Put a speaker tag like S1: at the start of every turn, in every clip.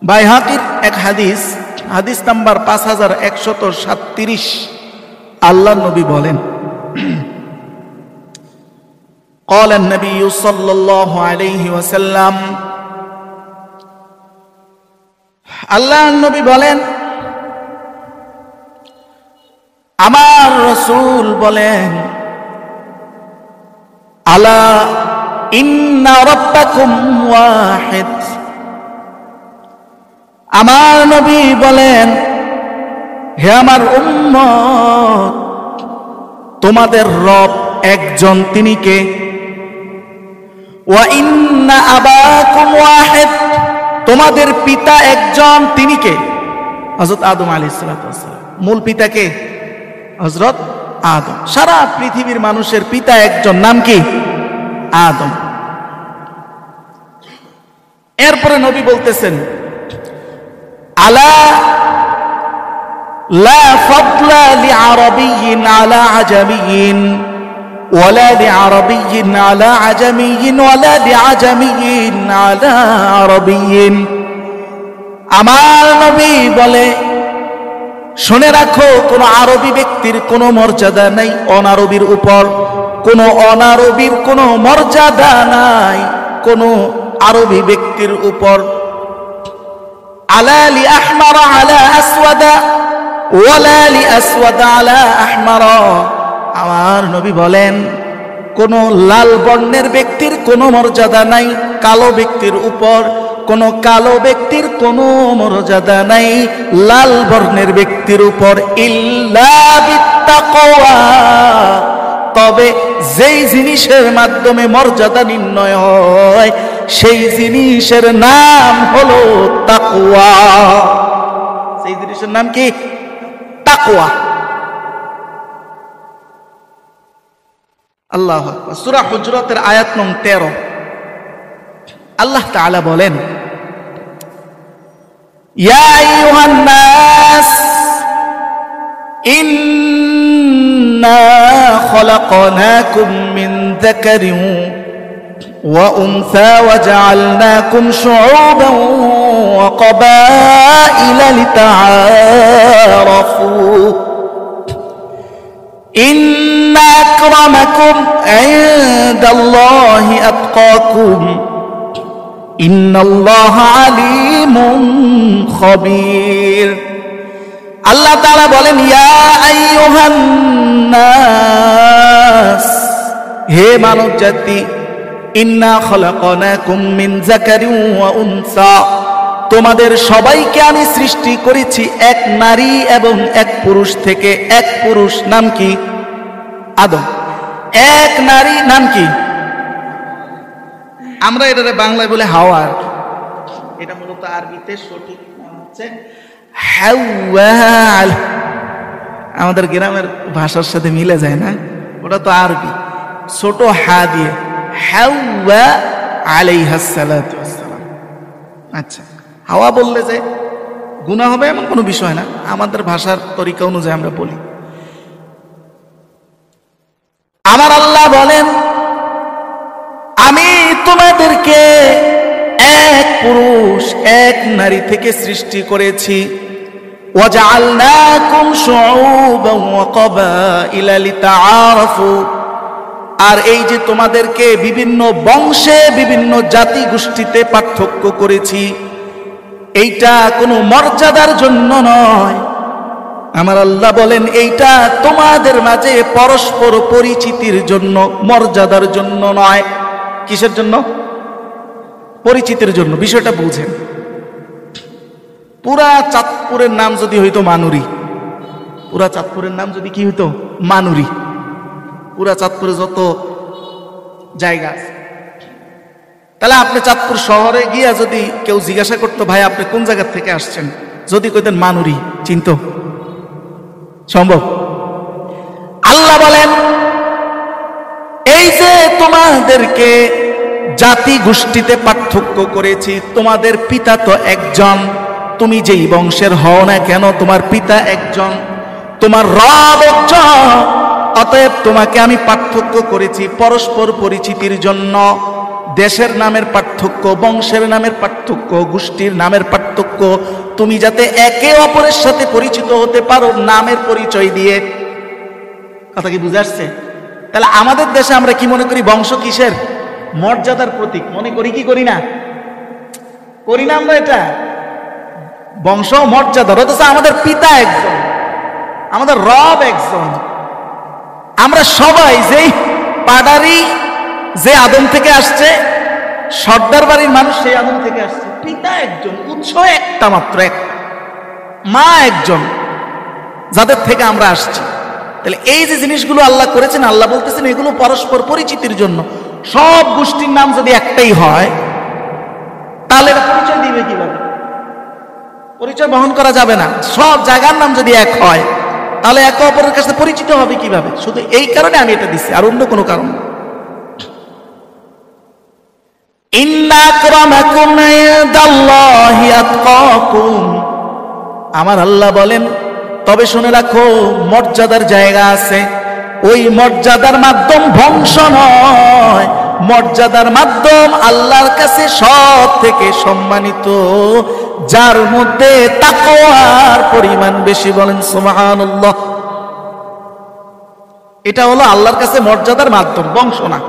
S1: বাইহাকির এক হাদিস, হাদিস নাম্বার 5137, আল্লাহ নবী বলেন, قال النبي صلى الله عليه وسلم, আল্লাহ নবী বলেন, আমার রাসূল বলেন, আলা ইন্না রাব্বাকুম ওয়াহিদ, আমার নবী বলেন, হে আমার উম্মত, তোমাদের রব একজন, তিনি কে? ওয়া ইন্না আবাকুম ওয়াহিদ, তোমাদের পিতা একজন, তিনি কে? হযরত আদম আলাইহিস সালাম। মূল পিতা কে? হযরত আদম। সারা পৃথিবীর মানুষের পিতা একজন, নাম কি? আদম। এরপরে নবী বলতেছেন, আলা লা ফাদলা লিআরাবিয়্যিন আলা আজামিয়্যিন ওয়ালা লিআরাবিয়্যিন আলা আজামিয়্যিন ওয়ালা লিআজামিয়্যিন আলা আরাবিয়্যিন। আমার নবী বলে, শুনে রাখো, কোন আরবি ব্যক্তির কোনো মর্যাদা নাই অনারবির উপর, কোন অনারবির কোনো মর্যাদা নাই কোন আরবি ব্যক্তির উপর। আলা লি আহমারা আলা আসওয়াদা ওয়ালা লি আসওয়াদা আলা আহমারা। আমার নবী বলেন, কোন লাল বর্ণের ব্যক্তির কোনো মর্যাদা নাই কালো ব্যক্তির উপর, কোন কালো ব্যক্তির কোনো মর্যাদা নাই লাল বর্ণের ব্যক্তির উপর, ইল্লা বিত্তাকওয়া, তবে যেই জিনিসের মাধ্যমে মর্যাদা নির্ণয় হয় সেই জিনিসের নাম হলো তাকওয়া। সেই জিনিসের নাম কি? তাকওয়া। আল্লাহু আকবার। সূরা হুজরাতের আয়াত নং 13, আল্লাহ তাআলা বলেন, ইয়া আইয়ুহান নাস ইন্না খলাকনাকুম মিন যাকারিন ওয়া উনসা ওয়া জাআলনাকুম শুউবান ওয়া ক্বাবাইলা লিতাআরাফু ইন্না আকরামাকুম ইনদাল্লাহি আতকাকুম ইন্নাল্লাহা আলিমুন খবীর। আল্লাহ তাআলা বলেন, ইয়া আইয়ুহান নাস, হে মানব জাতি, ইন্না খলাকনাকুম মিন যাকারিন ওয়া উনসা, তোমাদের সবাইকে আমি সৃষ্টি করেছি এক নারী এবং এক পুরুষ থেকে। এক পুরুষ নাম কি? আদম। এক নারী নাম কি? আমরা এটারে বাংলায় বলে হাওয়া, এটা মূলত আরবিতে সঠিক নাম হচ্ছে হাওয়া। আমাদের গ্রামের ভাষার সাথে মিলে যায় না, ওটা তো আরবি, ছোট হা দিয়ে হাওয়া আলাইহাস সালাতু ওয়াস সালাম। আচ্ছা, হাওয়া বললে যে গুনাহ হবে এমন কোনো বিষয় না, আমাদের ভাষার তরিকা অনুযায়ী আমরা বলি। আমার আল্লাহ বলেন, আমি তোমাদেরকে এক পুরুষ এক নারী থেকে সৃষ্টি করেছি। ওয়াজআলনাকুম শুউবান ওয়া ক্বাবাইলা লিতাআরাফু, আর এই যে তোমাদেরকে বিভিন্ন বংশে বিভিন্ন জাতি গোষ্ঠীতে পার্থক্য করেছি, এইটা কোনো মর্যাদার জন্য নয়। আমার আল্লাহ বলেন, এইটা তোমাদের মাঝে পরস্পর পরিচিতির জন্য, মর্যাদার জন্য নয়। কিসের জন্য? পরিচিতির জন্য। বিষয়টা বুঝেন। পুরা চাঁদপুরের নাম যদি হইতো মানুরি, পুরা চাঁদপুরের নাম যদি কি হইতো? মানুরি। পুরা চাঁদপুরে যত জায়গা আছে, তাহলে আপনি চাঁদপুর শহরে গিয়া যদি কেউ জিজ্ঞাসা করতো, ভাই আপনি কোন জায়গা থেকে আসছেন, যদি কইতেন মানুরি, চিনতো? সম্ভব? আল্লাহ বলেন, এই যে তোমাদেরকে জাতি গোষ্ঠীতে পার্থক্য করেছি, তোমাদের পিতা তো একজন, তুমি যেই বংশের হও না কেন তোমার পিতা একজন, তোমার রব একজন। অতএব তোমাকে আমি পার্থক্য করেছি পরস্পর পরিচিতির জন্য। দেশের নামের পার্থক্য, বংশের নামের পার্থক্য, গোষ্ঠীর নামের পার্থক্য পার্থক্য, তুমি যাতে একে অপরের সাথে পরিচিত হতে পারো নামের পরিচয় দিয়ে। কথা কি বুঝে আসছে? তাহলে আমাদের দেশে আমরা কি মনে করি? বংশ কিসের? মর্যাদার প্রতীক মনে করি কি করি না? করি না আমরা এটা? বংশ মর্যাদার, অথচ আমাদের পিতা একজন, আমাদের রব একজন। আমরা সবাই যেই পাড়ারই যে আদম থেকে আসছে, সর্দার বাড়ির মানুষ সেই আদম থেকে আসছে। পিতা একজন, উৎস একটা মাত্র, একটা মা একজন, যাদের থেকে আমরা আসছি। তাহলে এই যে জিনিসগুলো আল্লাহ করেছেন, আল্লাহ বলতেছেন এগুলো পরস্পর পরিচিতির জন্য। সব গোষ্ঠীর নাম যদি একটাই হয় তাহলে এটা পরিচয় দিবে কিভাবে? পরিচয় বহন করা যাবে না। সব জায়গার নাম যদি এক হয় তাহলে একে অপরের কাছে পরিচিত হবে কিভাবে? শুধু এই কারণে আমি এটা দিচ্ছি, আর অন্য কোনো কারণ না। ইন্না আকরামাকুম ইনদাল্লাহি আতকাকুম, আমার আল্লাহ বলেন তবে শুনে রাখো মর্যাদার জায়গা আছে। ওই মর্যাদার মাধ্যম বংশ নয়, মর্যাদার মাধ্যম আল্লাহর কাছে সব থেকে সম্মানিত যার মধ্যে তাকওয়ার পরিমাণ বেশি। বলেন সুবহানাল্লাহ। এটা হলো আল্লাহর কাছে মর্যাদার মাধ্যম, বংশ না।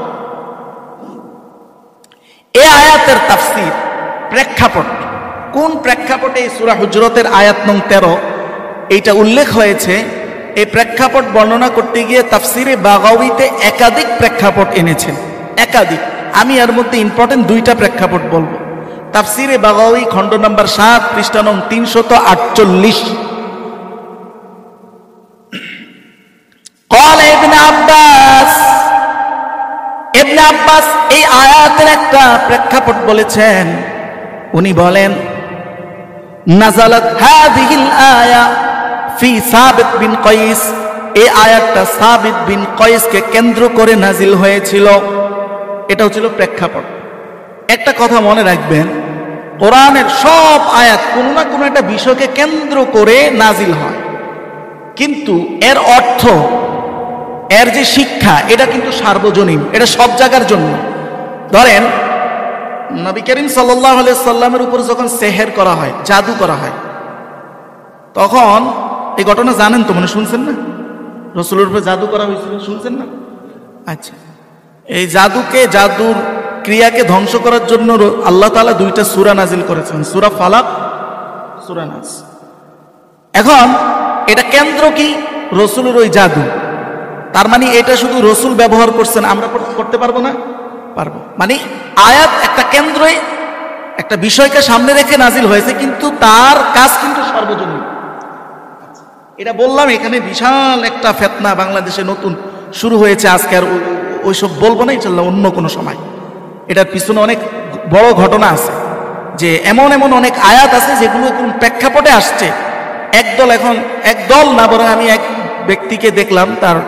S1: এই আয়াতের তাফসীর, প্রেক্ষাপট, কোন প্রেক্ষাপটে সূরা হুজরাতের আয়াত নং 13 এইটা উল্লেখ হয়েছে, এই প্রেক্ষাপট বর্ণনা করতে গিয়ে তাফসিরে বাগাউইতে একাধিক প্রেক্ষাপট এনেছেন, একাধিক। আমি এর মধ্যে ইম্পর্টেন্ট দুইটা প্রেক্ষাপট বলবো। তাফসিরে বাগাউই খণ্ড নম্বর 7 পৃষ্ঠা নং 348। قال ابن عباس, ইবনে আব্বাস এই আয়াতের একটা প্রেক্ষাপট বলেছেন। উনি বলেন নাযালাত হাযিহিল আয়া ফি সাবিত বিন কাইস, এই আয়াতটা সাবিত বিন কাইসকে কেন্দ্র করে নাজিল হয়েছিল। এটা হচ্ছিল প্রেক্ষাপট। একটা কথা মনে রাখবেন, কোরআনের সব আয়াত কোনো না কোনো একটা বিষয়কে কেন্দ্র করে নাজিল হয়, কিন্তু এর অর্থ, এর যে শিক্ষা, এটা কিন্তু সার্বজনীন, এটা সব জায়গার জন্য। ধরেন নবী করিম সাল্লাল্লাহু আলাইহি সাল্লামের উপর যখন সেহের করা হয়, জাদু করা হয়, তখন এই ঘটনা জানেন তো, মানে শুনছেন না? রাসূলের উপর জাদু করা হয়েছিল, শুনছেন না? আচ্ছা, এই জাদুকে, জাদুর ক্রিয়াকে ধ্বংস করার জন্য আল্লাহ তাআলা দুইটা সূরা নাজিল করেছেন, সূরা ফালাক, সূরা নাস। এখন এটা কেন্দ্র কি? রাসূলের ওই জাদু। তার মানে এটা শুধু রাসূল ব্যবহার করছেন, আমরা করতে পারবো না? পারবো। মানে আয়াত একটা কেন্দ্রে একটা বিষয়কে সামনে রেখে নাজিল হয়েছে, কিন্তু তার কাজ কিন্তু সর্বজনীন। এটা বললাম, এখানে বিশাল একটা ফিতনা বাংলাদেশে নতুন শুরু হয়েছে আজকে, আর ওইসব বলবো না, ইনশাআল্লাহ অন্য কোনো সময়। এটার পিছনে অনেক বড় ঘটনা আছে, যে এমন এমন অনেক আয়াত আছে যেগুলো কোন প্রেক্ষাপটে আসছে। একদল না, বরং আমি এক ব্যক্তিকে দেখলাম, তার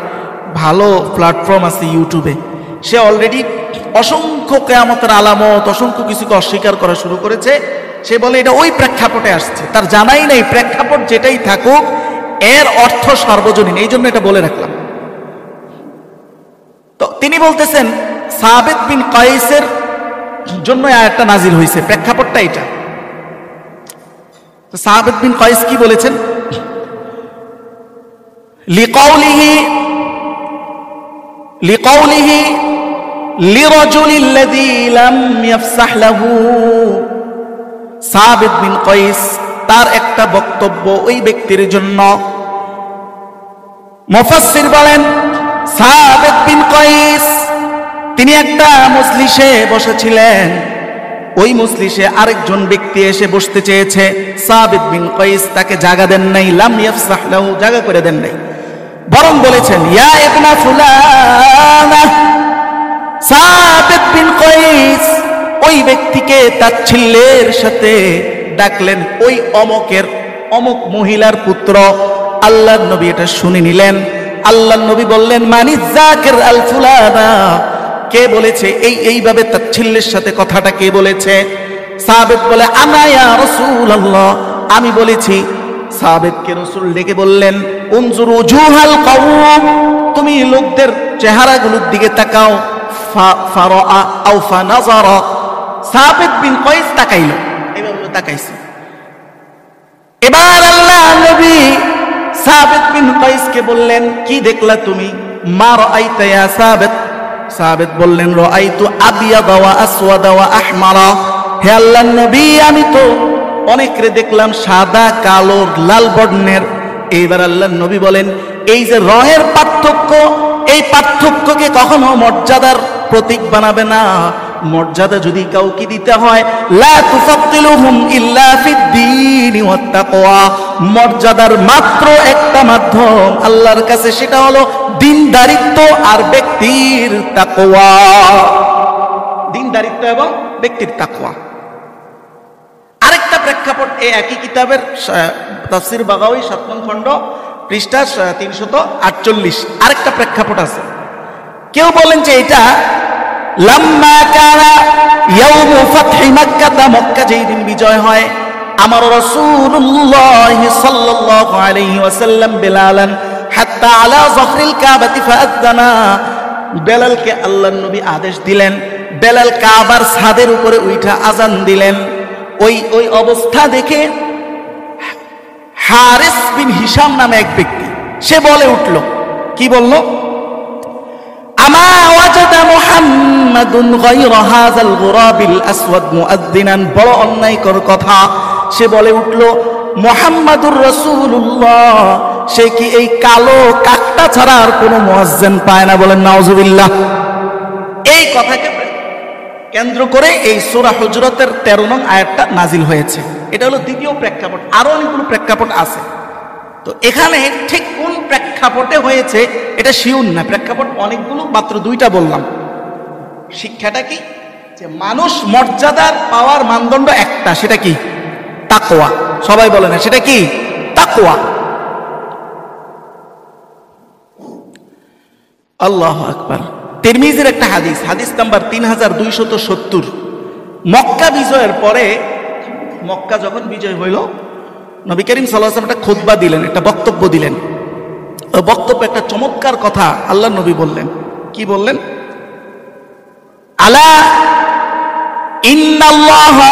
S1: ভালো প্ল্যাটফর্ম আছে ইউটিউবে, সে অলরেডি অসংখ্য কিয়ামতের আলামত, অসংখ্য কিছুকে অস্বীকার করা শুরু করেছে। সে বলে এটা ওই প্রেক্ষাপটে আসছে, তার জানাই নেই প্রেক্ষাপট যেটাই থাকুক এর অর্থ সর্বজনীন, এই জন্য এটা বলে রাখলাম। তো তিনি বলতেছেন সাবিত বিন কাইসের জন্য আয়াতটা নাজিল হয়েছে, প্রেক্ষাপটটা এটা। তো সাবিত বিন কাইস কি বলেছেন? লিকাউলিহি লিরাজুলিল্লাযী লাম ইয়াফসাহ লাহু, সাবিত বিন কাইস তার একটা বক্তব্য ওই ব্যক্তির জন্য। মুফাসসির বলেন সাবিত বিন কাইস তিনি একটা মজলিসে বসেছিলেন, ওই মজলিসে আরেকজন ব্যক্তি এসে বসতে চেয়েছে, সাবিত বিন কাইস তাকে জায়গা দেন নাই, লাম ইয়াফসাহ লাহু, জায়গা করে দেন নাই, বরং বলেছেন ইয়া ইবনা ফুলানা। সাবিত বিন কাইস ওই ব্যক্তিকে তাচ্ছিল্যের সাথে ডাকলেন, ওই অমুক মহিলার পুত্র। আল্লাহর নবী এটা শুনে নিলেন। আল্লাহর নবী বললেন মানিজ যাকির আল ফুলানা, কে বলেছে এইভাবে তাচ্ছিল্যের সাথে কথাটা কে বলেছে? সাবিত বলে আনা ইয়া রাসূলুল্লাহ, আমি বলেছি। সাবিতকে রাসূল ডেকে বললেন উনজুরু জুহাল কওম, তুমি লোকদের চেহারাগুলোর দিকে তাকাও। ফারাআ আও ফানাযারা, সাবিত বিন কাইস তাকাইল, এইভাবে তাকাইছে। সাবিত বিন কাইসকে বললেন, কি দেখলা তুমি? মা রাআইতা ইয়া সাবিত। সাবিত বললেন, রাআইতু আবিয়াদা ওয়া আসওয়াদা ওয়া আহমারা। হে আল্লাহর নবী, আমি তো অনেকরে দেখলাম সাদা, কালো, লাল বর্ণের। এইবার আল্লাহর নবী বলেন, এই যে রঙের পার্থক্য, এই পার্থক্যকে কখনো মর্যাদার প্রতীক বানাবে না। মর্যাদা যদি কাউকে দিতে হয়, লা তুফাদ্দিলুহুম ইল্লা ফিদ্দীনি ওয়াত তাকওয়া। মর্যাদার মাত্র একটা মাধ্যম আল্লাহর কাছে, সেটা হলো দিনদারিত্ব আর ব্যক্তির তাকওয়া। দিনদারিত্ব এবং ব্যক্তির তাকওয়া। আরেকটা প্রেক্ষাপট এই একই কিতাবের তাফসীর বাগাওয়ী ৭ নং খণ্ড পৃষ্ঠা ৩৪৮। আরেকটা প্রেক্ষাপট আছে। কেউ বলেন যে এটা লাম্মা কানা ইয়াউমু ফাতহি মক্কা, মক্কা যেই দিন বিজয় হয়, আমার রাসূলুল্লাহ সাল্লাল্লাহু আলাইহি ওয়াসাল্লাম বেলালান হাত্তা আলা যহরিল কাবাতি ফাআযানা। বেলালকে আল্লাহর নবী আদেশ দিলেন, বেলাল কাবার ছাদের উপরে উঠা আজান দিলেন। ওই অবস্থা দেখে হারিস বিন হিশাম নামে এক ব্যক্তি, সে বলে উঠল, কি বলল? আমা ওয়াজাদা মুহাম্মাদুন গায়রা হাযাল গুরাবিল আসওয়াদ মুআদ্দিনান। বড় অন্যায়কর কথা। সে বলে উঠল, মুহাম্মাদুর রাসূলুল্লাহ, সে কি এই কালো কাকটা ছাড়া আর কোনো মুয়াজ্জিন পায় না? বলেন নাউজুবিল্লাহ। এই কথাকে কেন্দ্র করে এই সূরা হুজরাতের 13 নং আয়াতটা নাজিল হয়েছে। এটা হলো দ্বিতীয় প্রেক্ষাপট। আরো অনেকগুলো প্রেক্ষাপট আছে। তো এখানে ঠিক কোন প্রেক্ষাপটে হয়েছে এটা শিওর না। প্রেক্ষাপট অনেকগুলো, মাত্র 2টা বললাম। শিক্ষাটা কি? যে মানুষ মর্যাদার পাওয়ার মানদণ্ড একটা, সেটা কি? তাকওয়া। সবাই বলে না, সেটা কি? তাকওয়া। আল্লাহু আকবার। তিরমিজির একটা হাদিস, হাদিস নাম্বার 3270। মক্কা বিজয়ের পরে, মক্কা যখন বিজয় হইল, নবী করিম সাল্লাল্লাহু আলাইহি ওয়াসাল্লাম একটা খুতবা দিলেন, একটা বক্তব্য দিলেন। ওই বক্তব্যে একটা চমৎকার কথা আল্লাহর নবী বললেন। কি বললেন? আলা ইন্নাল্লাহা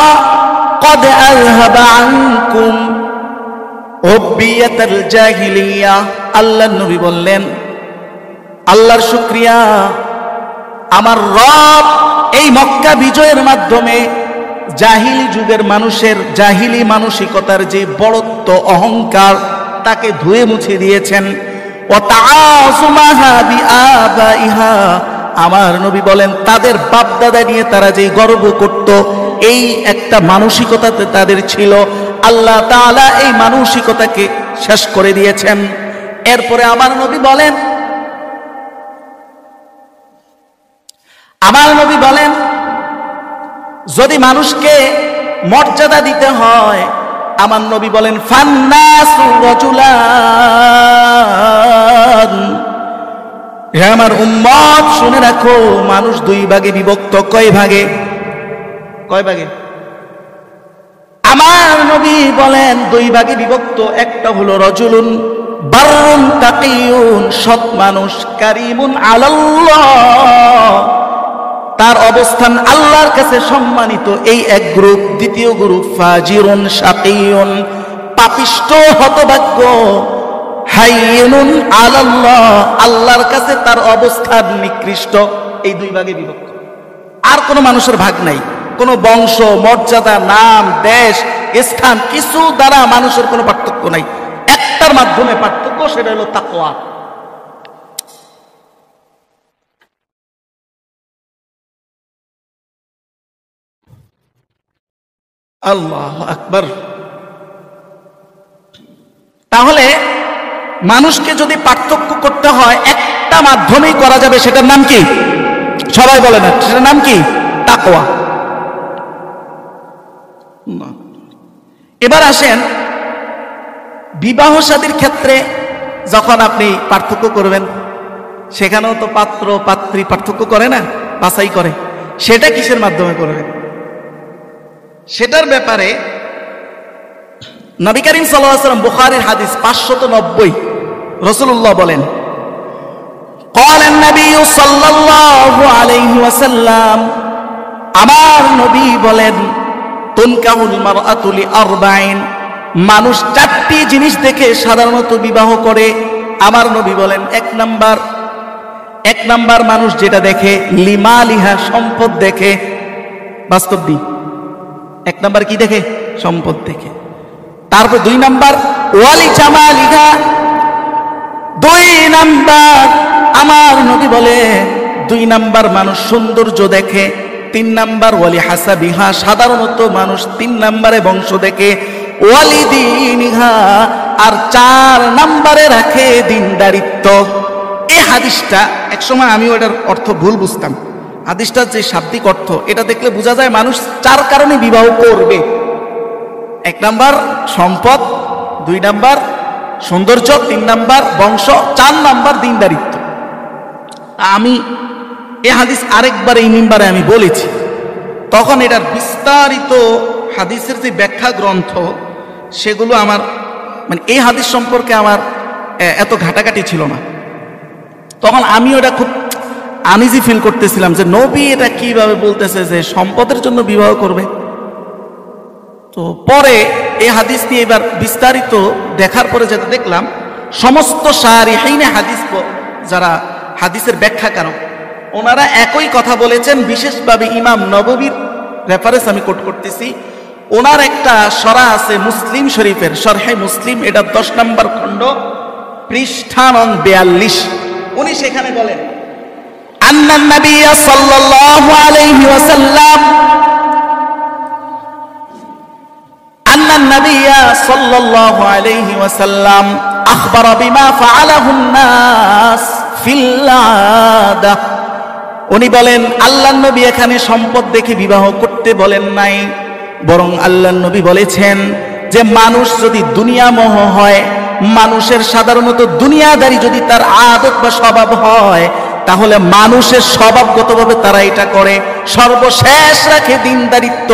S1: ক্বাদ আযহাবা আনকুম উব্বিয়াতাল জাহিলিয়া। আল্লাহর নবী বললেন, আল্লাহর শুকরিয়া, আমার রব এই মক্কা বিজয়ের মাধ্যমে জাহিলি যুগের মানুষের জাহিলি মানসিকতার যে বড়ত্ব, অহংকার, তাকে ধুয়ে মুছে দিয়েছেন। ও তাআযুমাহা বিআবাইহা। আমার নবী বলেন, তাদের বাপদাদা নিয়ে তারা যে গর্ব করত, এই একটা মানসিকতাতে তাদের ছিল, আল্লাহ তাআলা এই মানসিকতাকে শেষ করে দিয়েছেন। এরপরে আমার নবী বলেন, যদি মানুষকে মর্যাদা দিতে হয়, আমার নবী বলেন, ফান্নাসু রাজুলান। হে আমার উম্মত, শুনে রাখো, মানুষ 2 ভাগে বিভক্ত। কয় ভাগে? আমার নবী বলেন 2 ভাগে বিভক্ত। একটা হলো রজুলুন বাররুন তাকিয়ুন, সৎ মানুষ, কারিমুন আলাল্লাহ, তার অবস্থান আল্লাহর কাছে সম্মানিত, এই এক গ্রুপ। দ্বিতীয় গ্রুপ ফাজিরুন শাকিয়ুন, পাপিষ্ট, হতভাগ্য, হাইয়ুন আলাল্লাহ, আল্লাহর কাছে তার অবস্থান নিকৃষ্ট। এই 2 ভাগে বিভক্ত। আর কোনো মানুষের ভাগ নাই। কোনো বংশ, মর্যাদা, নাম, দেশ, স্থান, কিছু দ্বারা মানুষের কোনো পার্থক্য নাই। একটার মাধ্যমে পার্থক্য, সেটা হলো তাকওয়া। আল্লাহু আকবার। তাহলে মানুষকে যদি পার্থক্য করতে হয়, একটা মাধ্যমেই করা যাবে, সেটার নাম কি? সবাই বলে না, সেটার নাম কি? তাকওয়া। এবার আসেন, বিবাহ শাদীর ক্ষেত্রে যখন আপনি পার্থক্য করবেন, সেখানেও তো পাত্র পাত্রী পার্থক্য করে না, বাছাই করে। সেটা কিসের মাধ্যমে করবেন? সেটার ব্যাপারে নবী করিম সাল্লাল্লাহু আলাইহি ওয়াসাল্লাম, বুখারীর হাদিস 590, রাসূলুল্লাহ বলেন, ক্বালা নবী সাল্লাল্লাহু আলাইহি ওয়াসাল্লাম, আমার নবী বলেন, তুনকাহুল মারআতু লিআরবাইন, মানুষ 4টি জিনিস দেখে সাধারণত বিবাহ করে। আমার নবী বলেন, এক নাম্বার মানুষ যেটা দেখে লিমালিহা, সম্পদ দেখে। বাস্তব দিন, 1 নাম্বার কি দেখে? সম্পদ দেখে। তারপর 2 নাম্বার ওয়ালি জামালিহা, 2 নাম্বার আমার নবী বলে 2 নাম্বার মানুষ সৌন্দর্য দেখে। 3 নাম্বার ওয়ালি হাসাবিহা, সাধারণত মানুষ 3 নাম্বারে বংশ দেখে। ওয়ালি দীনিহা, আর 4 নাম্বারে রাখে দিনদারিত্ব। এই হাদিসটা একসময় আমিও এটার অর্থ ভুল বুঝতাম। হাদিসটার যে শাব্দিক অর্থ, এটা দেখলে বোঝা যায় মানুষ 4 কারণে বিবাহ করবে। 1 নাম্বার সম্পদ, 2 নাম্বার সৌন্দর্য, 3 নাম্বার বংশ, 4 নাম্বার দিনদারিত্ব। আমি এই হাদিস আরেকবার এই মিম্বারে আমি বলেছি, তখন এটার বিস্তারিত হাদিসের যে ব্যাখ্যা গ্রন্থ সেগুলো আমার মানে এই হাদিস সম্পর্কে আমার এত ঘাটাঘাটি ছিল না। তখন আমি ওটা খুব আনইজি ফিল করতেছিলাম যে নবী এটা কিভাবে বলতেছে যে সম্পদের জন্য বিবাহ করবে। তো পরে এই হাদিস নিয়ে এবার বিস্তারিত দেখার পরে যেটা দেখলাম, সমস্ত শারিহিনে হাদিস, যারা হাদিসের ব্যাখ্যাকারক, ওনারা একই কথা বলেছেন। বিশেষভাবে ইমাম নববীর রেফারেন্স আমি কোট করতেছি। ওনার একটা সরা আছে মুসলিম শরীফের, শরহে মুসলিম, এটা 10 নম্বর খণ্ড, পৃষ্ঠা নং 42। উনি সেখানে বলেন, আন্নান নবী সাল্লাল্লাহু আলাইহি ওয়াসাল্লাম, আন্নান নবী সাল্লাল্লাহু আলাইহি ওয়াসাল্লাম আখবারা বিমা ফাআলাহুন নাস ফিল আদা। উনি বলেন আল্লাহর নবী এখানে সম্পদ দেখে বিবাহ করতে বলেন নাই, বরং আল্লাহর নবী বলেছেন যে মানুষ যদি দুনিয়ামোহ হয়, মানুষের সাধারণত দুনিয়াদারি যদি তার আদত বা স্বভাব হয়, তাহলে মানুষের স্বভাবগতভাবে তারা এটা করে। সর্বশেষ রাখে দিনদারিত্ব,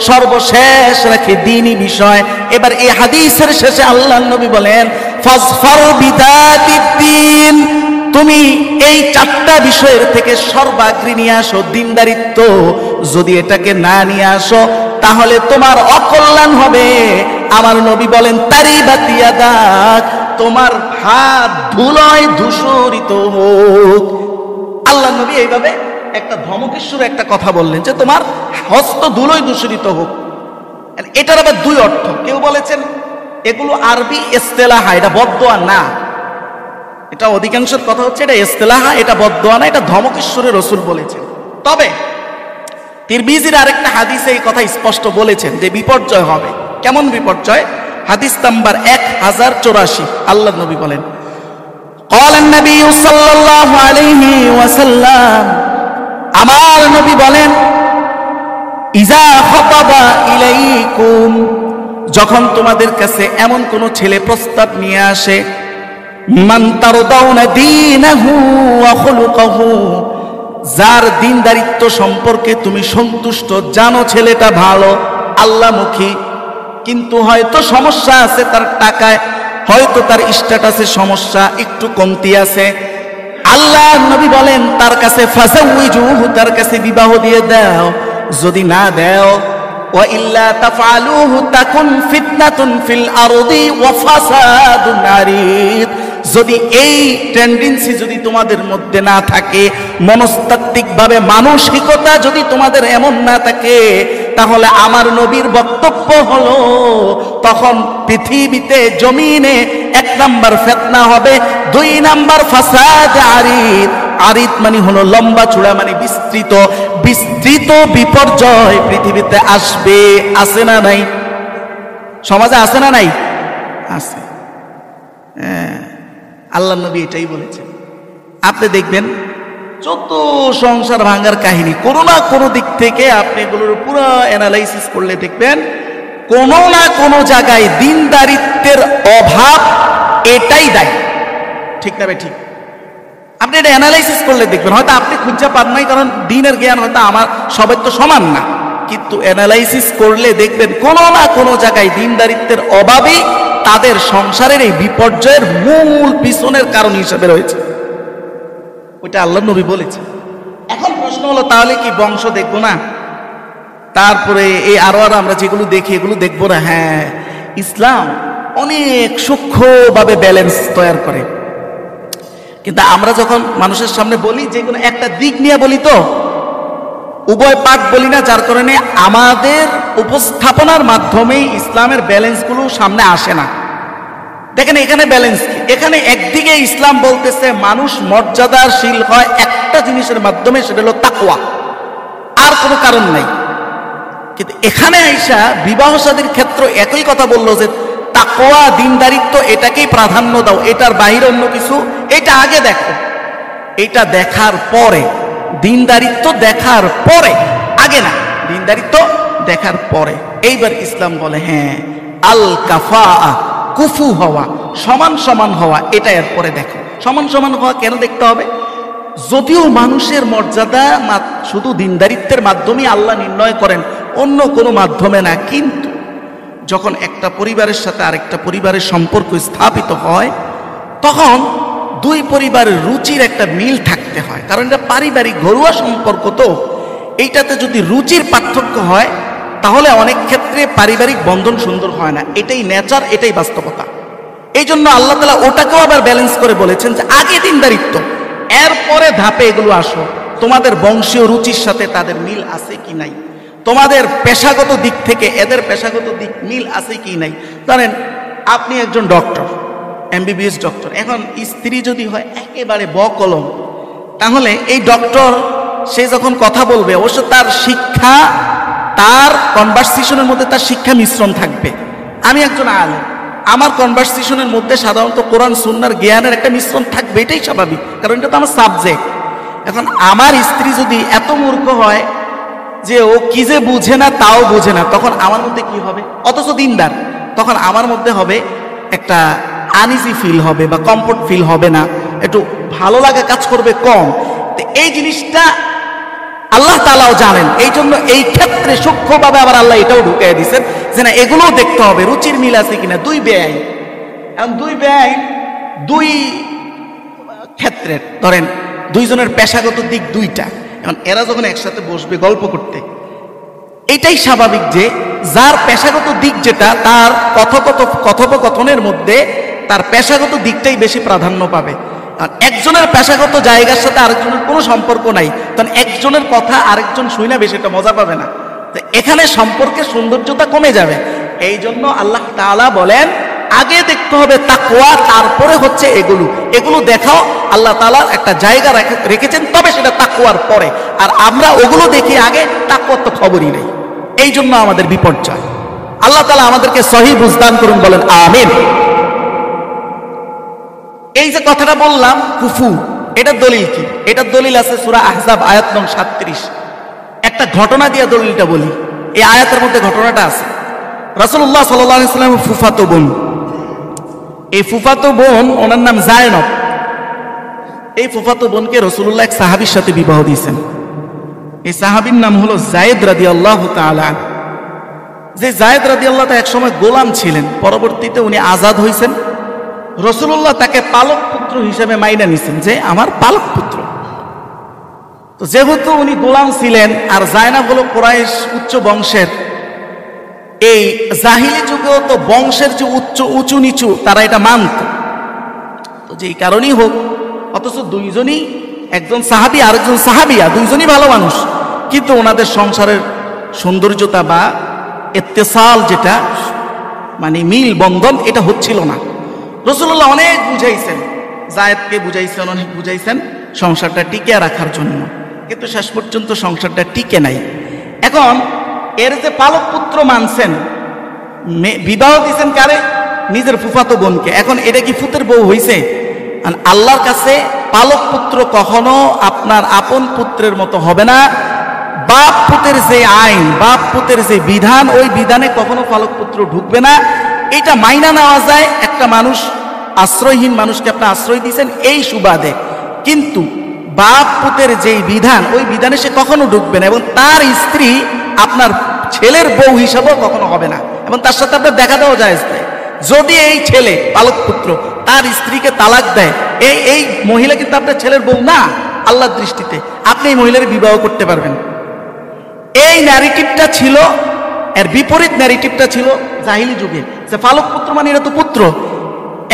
S1: সর্বশেষ রাখে দ্বীনি বিষয়। এবার এই হাদিসের শেষে আল্লাহর নবী বলেন, ফাজফার বিদাতিদ্দিন, তুমি এই 4টা বিষয়ের থেকে সর্বাগ্রে নিয়ে আসো দিনদারিত্ব। যদি এটাকে না নিয়ে আসো তাহলে তোমার অকল্যাণ হবে। আমার নবী বলেন, তারিবাত ইয়াদাক, তোমার হাত ধুলোয় ধূসরিত হোক। আল্লাহ নবী এইভাবে একটা ধমকেশ্বর একটা কথা বললেন যে তোমার হস্ত ধুলোয় ধূসরিত হোক। এটার আবার 2 অর্থ। কেউ বলেছেন এগুলো আরবি ইস্তেলাহা, এটা বদদোয়া না। এটা অধিকাংশের কথা হচ্ছে এটা ইস্তেলাহা, এটা বদদোয়া না, এটা ধমকেশ্বরের রাসূল বলেছেন। তবে তিরমিজির আরেকটা হাদিসে এই কথা স্পষ্ট বলেছেন যে বিপর্যয় হবে। কেমন বিপর্যয়? হাদিস নাম্বার 1084। আল্লাহর নবী বলেন, ক্বালান নবী সাল্লাল্লাহু আলাইহি ওয়াসাল্লাম, আমার নবী বলেন, ইজা খাতাবা ইলাইকুম, যখন তোমাদের কাছে এমন কোন ছেলে প্রস্তাব নিয়ে আসে, মান তারদাউনা দীনাহু ওয়া খুলুকাহু, যার দিনদারিত্ব সম্পর্কে তুমি সন্তুষ্ট, জানো ছেলেটা ভালো, আল্লাহমুখী, কিন্তু হয়তো সমস্যা আছে তার টাকায়, হয়তো তার স্ট্যাটাসে সমস্যা, একটু কমতি আছে, আল্লাহ নবী বলেন তার কাছে ফাযাউইজুহু, তার কাছে বিবাহ দিয়ে দাও। যদি না দাও, ওয়া ইল্লা তাফআলুহু তাকুন ফিতনাতুন ফিল আরদি ওয়া ফাসাদুন আরিদ, যদি এই টেন্ডেন্সি যদি তোমাদের মধ্যে না থাকে, মনস্তাত্ত্বিক ভাবে মানসিকতা যদি তোমাদের এমন না থাকে, তাহলে আমার নবীর বক্তব্য হলো তখন পৃথিবীতে জমিনে 1 নাম্বার ফিতনা হবে, 2 নাম্বার ফাসাদ আরিদ। আরিদ মানে হলো লম্বা চূড়া, মানে বিস্তৃত। বিস্তৃত বিপর্যয় পৃথিবীতে আসবে। আছে না নাই? সমাজে আছে না নাই? আছে। আল্লাহ নবী এটাই বলেছেন। আপনি দেখবেন যত সংসার ভাঙার কাহিনী, কোনো না কোনো দিক থেকে আপনি এগুলোর পুরো অ্যানালাইসিস করলে দেখবেন কোনো না কোনো জায়গায় দিনদারিত্বের অভাব এটাই দায়ী। ঠিক না? ঠিক। আপনি এটা অ্যানালাইসিস করলে দেখবেন, হয়তো আপনি খুঁজে পান নাই, কারণ দিনের জ্ঞান হয়তো আমার সবাই তো সমান না, কিন্তু অ্যানালাইসিস করলে দেখবেন কোনো না কোনো জায়গায় দিনদারিত্বের অভাবেই তাদের সংসারের এই বিপর্যয়ের মূল পিছনের কারণ হিসেবে রয়েছে। ওইটা আল্লাহ নবী বলেছে। এখন প্রশ্ন হলো, তাহলে কি বংশ দেখবো না? তারপরে এই আরো আমরা যেগুলো দেখি এগুলো দেখবো না? হ্যাঁ, ইসলাম অনেক সূক্ষ্মভাবে ব্যালেন্স তৈরি করে। কিন্তু আমরা যখন মানুষের সামনে বলি, যে কোনো একটা দিক নিয়ে বলি, তো উভয় পাঠ বলি না, যার কারণে আমাদের উপস্থাপনার মাধ্যমেই ইসলামের ব্যালেন্সগুলো সামনে আসে না। দেখেন এখানে ব্যালেন্স কি, এখানে একদিকে ইসলাম বলতেছে মানুষ মর্যাদাশীল হয় একটা জিনিসের মাধ্যমে, সেটা হলো তাকওয়া, আর কোনো কারণ নাই। কিন্তু এখানে আইসা বিবাহ শাদীর ক্ষেত্রে একই কথা বললো যে তাকওয়া, দিনদারিত্ব, এটাকেই প্রাধান্য দাও, এটার বাইরে অন্য কিছু, এটা আগে দেখো, এটা দেখার পরে, দিনদারিত্ব দেখার পরে, আগে না, দিনদারিত্ব দেখার পরে। এইবার ইসলাম বলে হ্যাঁ, আল কাফা, কুফু হওয়া, সমান সমান হওয়া, এটা এরপরে দেখো। সমান সমান হওয়া কেন দেখতে হবে? যদিও মানুষের মর্যাদা শুধু দিনদারিত্বের মাধ্যমে আল্লাহ নির্ণয় করেন, অন্য কোনো মাধ্যমে না। কিন্তু যখন একটা পরিবারের সাথে আরেকটা পরিবারের সম্পর্ক স্থাপিত হয়, তখন দুই পরিবারের রুচির একটা মিল থাকতে হয়, কারণ এটা পারিবারিক ঘরোয়া সম্পর্ক। তো এইটাতে যদি রুচির পার্থক্য হয়, তাহলে অনেক ক্ষেত্রে পারিবারিক বন্ধন সুন্দর হয় না। এটাই নেচার, এটাই বাস্তবতা। এই জন্য আল্লাহ তাআলা ওটাকেও আবার ব্যালেন্স করে বলেছেন যে আগে দিনদারিত্ব, এরপরে ধাপে এগুলো আসো, তোমাদের বংশীয় রুচির সাথে তাদের মিল আছে কি নাই, তোমাদের পেশাগত দিক থেকে এদের পেশাগত দিক মিল আছে কি নাই। ধরেন আপনি একজন ডক্টর, এমবিবিএস ডক্টর, এখন স্ত্রী যদি হয় একেবারে বকলম, তাহলে এই ডক্টর সে যখন কথা বলবে, অবশ্য তার শিক্ষা, তার কনভারসেশনের মধ্যে তার শিক্ষা মিশ্রণ থাকবে। আমি একজন আলেম, আমার কনভারসেশনের মধ্যে সাধারণত কোরআন সুন্নাহর জ্ঞানের একটা মিশ্রণ থাকবে, এটাই স্বাভাবিক, কারণ এটা তো আমার সাবজেক্ট। এখন আমার স্ত্রী যদি এত মূর্খ হয় যে ও কি যে বুঝে না তাও বুঝে না, তখন আমার মধ্যে কি হবে? অথচ দিনদার, তখন আমার মধ্যে হবে একটা আনইজি ফিল হবে বা কমফোর্ট ফিল হবে না, একটু ভালো লাগা কাজ করবে কম। তো এই জিনিসটা আল্লাহ তাআলাও জানেন, এই জন্য এই ক্ষেত্রে সূক্ষ্মভাবে আবার আল্লাহ এটাও ঢুকিয়ে দিয়েছেন যে না, এগুলোও দেখতে হবে রুচির মিল আছে কিনা। দুই বেআইন, এখন দুই বেআইন দুই ক্ষেত্রে, ধরেন দুইজনের পেশাগত দিক দুইটা, এখন এরা যখন একসাথে বসবে গল্প করতে, এটাই স্বাভাবিক যে যার পেশাগত দিক যেটা, তার কথোপকথনের মধ্যে তার পেশাগত দিকটাই বেশি প্রাধান্য পাবে। একজনের পেশাগত জায়গার সাথে আরেকজনের কোনো সম্পর্ক নাই, তখন একজনের কথা আরেকজন শুই না বেশি একটা মজা পাবে না। তো এখানে সম্পর্কের সৌন্দর্যতা কমে যাবে। এই জন্য আল্লাহ তাআলা বলেন আগে দেখতে হবে তাকওয়া, তারপরে হচ্ছে এগুলো দেখাও। আল্লাহ তাআলা একটা জায়গা রেখেছেন, তবে সেটা তাকওয়ার পরে। আর আমরা ওগুলো দেখি আগে, তাকওয়ার তো খবরই নেই। এই জন্য আমাদের বিপর্যয়। আল্লাহ তাআলা আমাদেরকে সহিহ বুঝদান করুন, বলেন আমিন। এই যে কথাটা বললাম কুফু, এটার দলিল কি? এটার দলিল আছে সূরা আহজাব আয়াত নং 37। একটা ঘটনা দিয়ে দলিলটা বলি। এই আয়াতের মধ্যে ঘটনাটা আছে। রাসূলুল্লাহ সাল্লাল্লাহু আলাইহি ওয়াসাল্লামের ফুফাতো বোন, এই ফুফাতো বোন, ওনার নাম জায়নব। এই ফুফাতো বোনকে রাসূলুল্লাহ এক সাহাবীর সাথে বিবাহ দিয়েছেন। এই সাহাবীর নাম হলো যায়েদ রাদিয়াল্লাহু তাআলা। যে যায়েদ রাদিয়াল্লাহু তাআলা এক সময় গোলাম ছিলেন, পরবর্তীতে উনি আজাদ হয়েছেন। রাসূলুল্লাহ তাকে পালক পুত্র হিসেবে মাইনা নিছেন, যে আমার পালক পুত্র। তো যেহেতু উনি গোলাম ছিলেন, আর জায়নব হলো কুরাইশ উচ্চ বংশের, এই জাহিলি যুগেও তো বংশের যে উঁচু নিচু তারা এটা মানত। তো যেই কারণেই হোক, অথচ দুইজনই, একজন সাহাবী আরেকজন সাহাবিয়া, দুইজনই ভালো মানুষ, কিন্তু ওনাদের সংসারের সৌন্দর্যতা বা ইত্তেসাল যেটা, মানে মিল বন্ধন, এটা হচ্ছিল না। রাসূলুল্লাহ অনেক বুঝাইছেন, জায়েদকে বুঝাইছেন, অনেক বুঝাইছেন সংসারটা টিকে রাখার জন্য, কিন্তু শেষ পর্যন্ত সংসারটা টিকে নাই। এখন এর যে পালক পুত্র মানছেন, বিবাহ দিয়েছেন কারে? নিজের ফুফাতো বোনকে। এখন এটা কি ফুতের বউ হইছে? আল্লাহর কাছে পালক পুত্র কখনো আপনার আপন পুত্রের মতো হবে না। বাপ পুতের যে আইন, বাপ পুতের যে বিধান, ওই বিধানে কখনো পালক পুত্র ঢুকবে না। এটা মাইনা নেওয়া যায়, একটা মানুষ, আশ্রয়হীন মানুষকে আপনি আশ্রয় দিয়েছেন এই সুবাদে, কিন্তু বাপ পুতের যেই বিধান, ওই বিধানে সে কখনো ঢুকবে না, এবং তার স্ত্রী আপনার ছেলের বউ হিসাবেও কখনো হবে না, এবং তার সাথে আপনার দেখা দেওয়া যায়। যদি এই ছেলে পালক পুত্র তার স্ত্রীকে তালাক দেয়, এই মহিলা কিন্তু আপনার ছেলের বউ না আল্লাহর দৃষ্টিতে, আপনি এই মহিলার বিবাহ করতে পারবেন। এই ন্যারেটিভটা ছিল এর বিপরীত ন্যারেটিভটা ছিল জাহিলি যুগে, যে ফালক পুত্র মানে এরা তো পুত্র,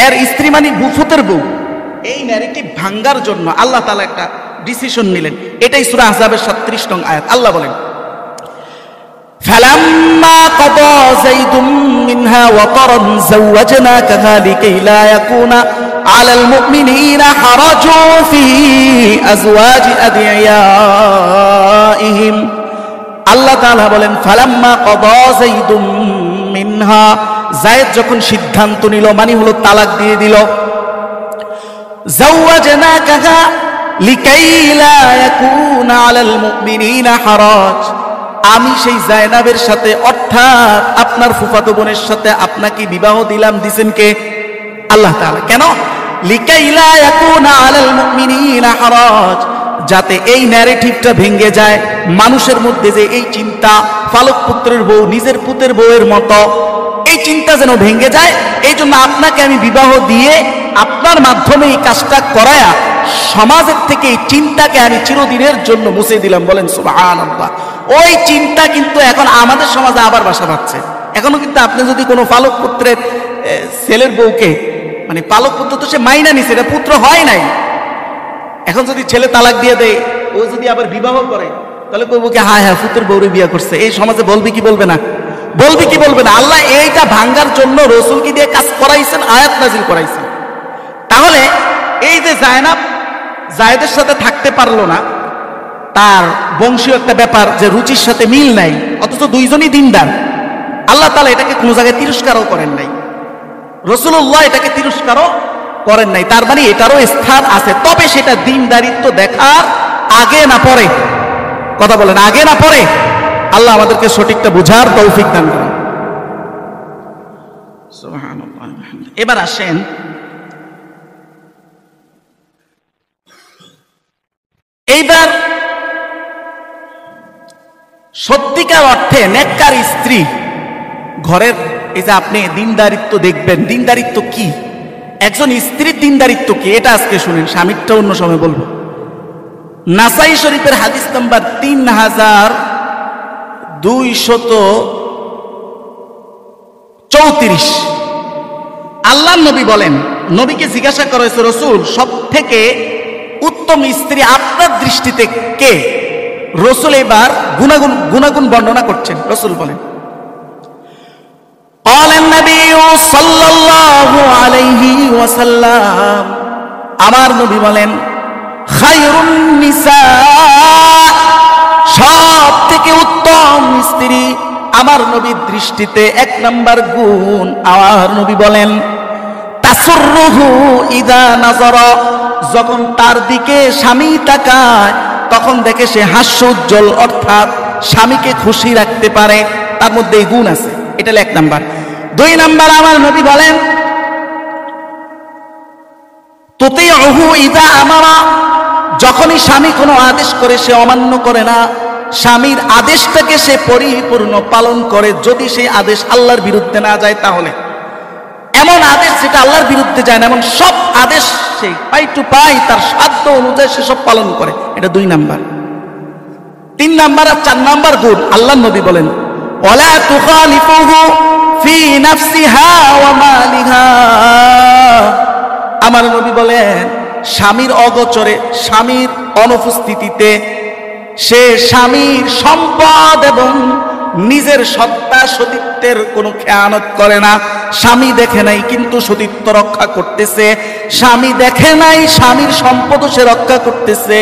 S1: এর স্ত্রী মানে ফুতের বউ। এই ন্যারেটিভ ভাঙ্গার জন্য আল্লাহ তাআলা একটা ডিসিশন নিলেন। এটাই সূরা আহজাবের ৩৭ নং আয়াত। আল্লাহ বলেন, ফালাম্মা কাদা যাইদুম মিনহা ওয়াতারান যাওয়াজনাকাহা লিকাই লা ইয়াকুনা আলাল মুমিনিনা হারাজু ফি আজওয়াজি আদিয়াইহিম। আল্লাহ তাআলা বলেন, ফালাম্মা কাদা যাইদুম মিনহা, যায়েদ যখন সিদ্ধান্ত নিল, মানে হলো তালাক দিয়ে দিল, যাওয়াজনাকাহা লিকাই লা ইয়াকুনা আলাল মুমিনিনা হারাজ, আমি সেই জায়নাবের সাথে, অর্থাৎ আপনার ফুফাতো বোনের সাথে আপনাকে বিবাহ দিলাম। দিছেন কে? আল্লাহ তাআলা। কেন? লিকাই লা ইয়াকুনা আলাল মুমিনিনা হারাজ, যাতে এই ন্যারেটিভটা ভেঙে যায় মানুষের মধ্যে, যে এই চিন্তা ফালক পুত্রের বউ নিজের পুতের বউয়ের মতো, এই চিন্তা যেন ভেঙে যায়। এই জন্য আপনাকে আমি বিবাহ দিয়ে আপনার মাধ্যমে এই কাজটা করায়া সমাজের থেকে এই চিন্তাকে আমি চিরদিনের জন্য মুছে দিলাম। বলেন সুবহানাল্লাহ। ওই চিন্তা কিন্তু এখন আমাদের সমাজে আবার বাসা বাঁধছে। এখনো কিন্তু আপনি যদি কোনো পালক পুত্রের ছেলের বউকে, মানে পালক পুত্র তো সে মাইনা নিছে, এটা পুত্র হয় নাই, এখন যদি ছেলে তালাক দিয়ে দেয়, ও যদি আবার বিবাহ করে, তাহলে কইব কি হ্যাঁ হ্যাঁ পুত্রের বউরে বিয়ে করছে। এই সমাজে বলবি কি বলবে না? বলবি কি বলবে না? আল্লাহ এইটা ভাঙ্গার জন্য রাসূলকে দিয়ে কাজ করাইছেন, আয়াত নাযিল করাইছেন। তাহলে এই যে জায়নাব জায়েদের সাথে থাকতে পারলো না, তার বংশীয় একটা ব্যাপার, যে রুচির সাথে মিল নাই, অথচ দুইজনই দিনদার। আল্লাহ তাআলা এটাকে কোনো জায়গায় তিরস্কারও করেন নাই, রাসূলুল্লাহ এটাকে তিরস্কারও করেন নাই। তার মানে এটারও স্থান আছে, তবে সেটা দিনদারিত্ব দেখার আগে না পরে। কথা বলেন, আগে না পরে? আল্লাহ আমাদেরকে সঠিকটা বুঝার তৌফিক দান করেন। সুবহানাল্লাহ। এবার আসেন এইবার সত্যিকার অর্থে নেককার স্ত্রী ঘরের, এই যে আপনি দিনদারিত্ব দেখবেন, দিনদারিত্ব কি, একজন স্ত্রীর দিনদারিত্ব কি, এটা আজকে শুনেন। স্বামীরটা অন্য সময় বলবো। নাসাই শরীফের হাদিস নাম্বার 3234, আল্লাহর নবী বলেন, নবীকে জিজ্ঞাসা করা হয়েছে, রাসূল সব থেকে উত্তম স্ত্রী আপনার দৃষ্টিতে কে? রাসূল এবার গুনাগুন বর্ণনা করছেন। রাসূল বলেন, قال النبي صلى الله عليه وسلم, আমার নবী বলেন, খায়রুন নিসা, সব থেকে উত্তম স্ত্রী আমার নবীর দৃষ্টিতে এক নাম্বার গুণ, আমার নবী বলেন, তাসুররুহু ইদা নাযারা, যখন তার দিকে স্বামী তাকায় তখন দেখে সে হাস্যোজ্জ্বল, অর্থাৎ স্বামীকে খুশি রাখতে পারে, তার মধ্যে এই গুণ আছে। এটা হলো এক নাম্বার। দুই নাম্বার, আমার নবী বলেন, তুতিউহু ইদা আমারা, যখনই স্বামী কোনো আদেশ করে সে অমান্য করে না, স্বামীর আদেশটাকে সে পরিপূর্ণ পালন করে। যদি সেই আদেশ আল্লাহর বিরুদ্ধে না যায়, তাহলে এমন আদেশ যেটা আল্লাহর বিরুদ্ধে যায় না, এমন সব আদেশ সে পাই টু পাই তার সাধ্য অনুযায়ী সে সব পালন করে। এটা দুই নাম্বার। তিন নাম্বার আর চার নাম্বার গুণ, আল্লাহর নবী বলেন, ওয়ালা তুখালিফুহু ফি নাফসিহা ওয়া মালিহা, আমার নবী বলেন, স্বামীর অগোচরে, স্বামীর অনুপস্থিতিতে সে স্বামীর সম্পদ এবং নিজের সত্তা সতীত্বের কোনো খেয়ানত করে না। স্বামী দেখে নাই কিন্তু সতীত্ব রক্ষা করতেছে, স্বামী দেখে নাই স্বামীর সম্পদ সে রক্ষা করতেছে,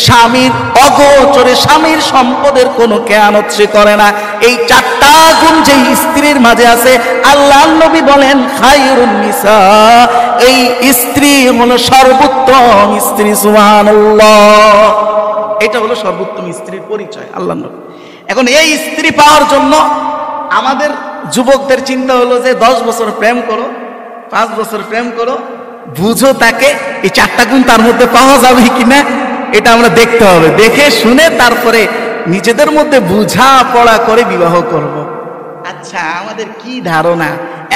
S1: স্বামীর অগোচরে স্বামীর সম্পদের কোনো খেয়ানত সে করে না। এই চারটা গুণ যে স্ত্রীর মাঝে আছে, আল্লাহর নবী বলেন, খায়রুন নিসা, এই স্ত্রী হলো সর্বোত্তম স্ত্রী। সুবহানাল্লাহ। এটা হলো সর্বোত্তম স্ত্রীর পরিচয়, আল্লাহর নবী। এখন এই স্ত্রী পাওয়ার জন্য আমাদের যুবকদের চিন্তা হলো যে 10 বছর প্রেম করো, 5 বছর প্রেম করো, বুঝো তাকে, এই চারটা গুণ তার মধ্যে পাওয়া যাবে কিনা এটা আমরা দেখতে হবে। দেখে শুনে তারপরে নিজেদের মধ্যে বুঝা পড়া করে বিবাহ করব। আচ্ছা, আমাদের কি ধারণা,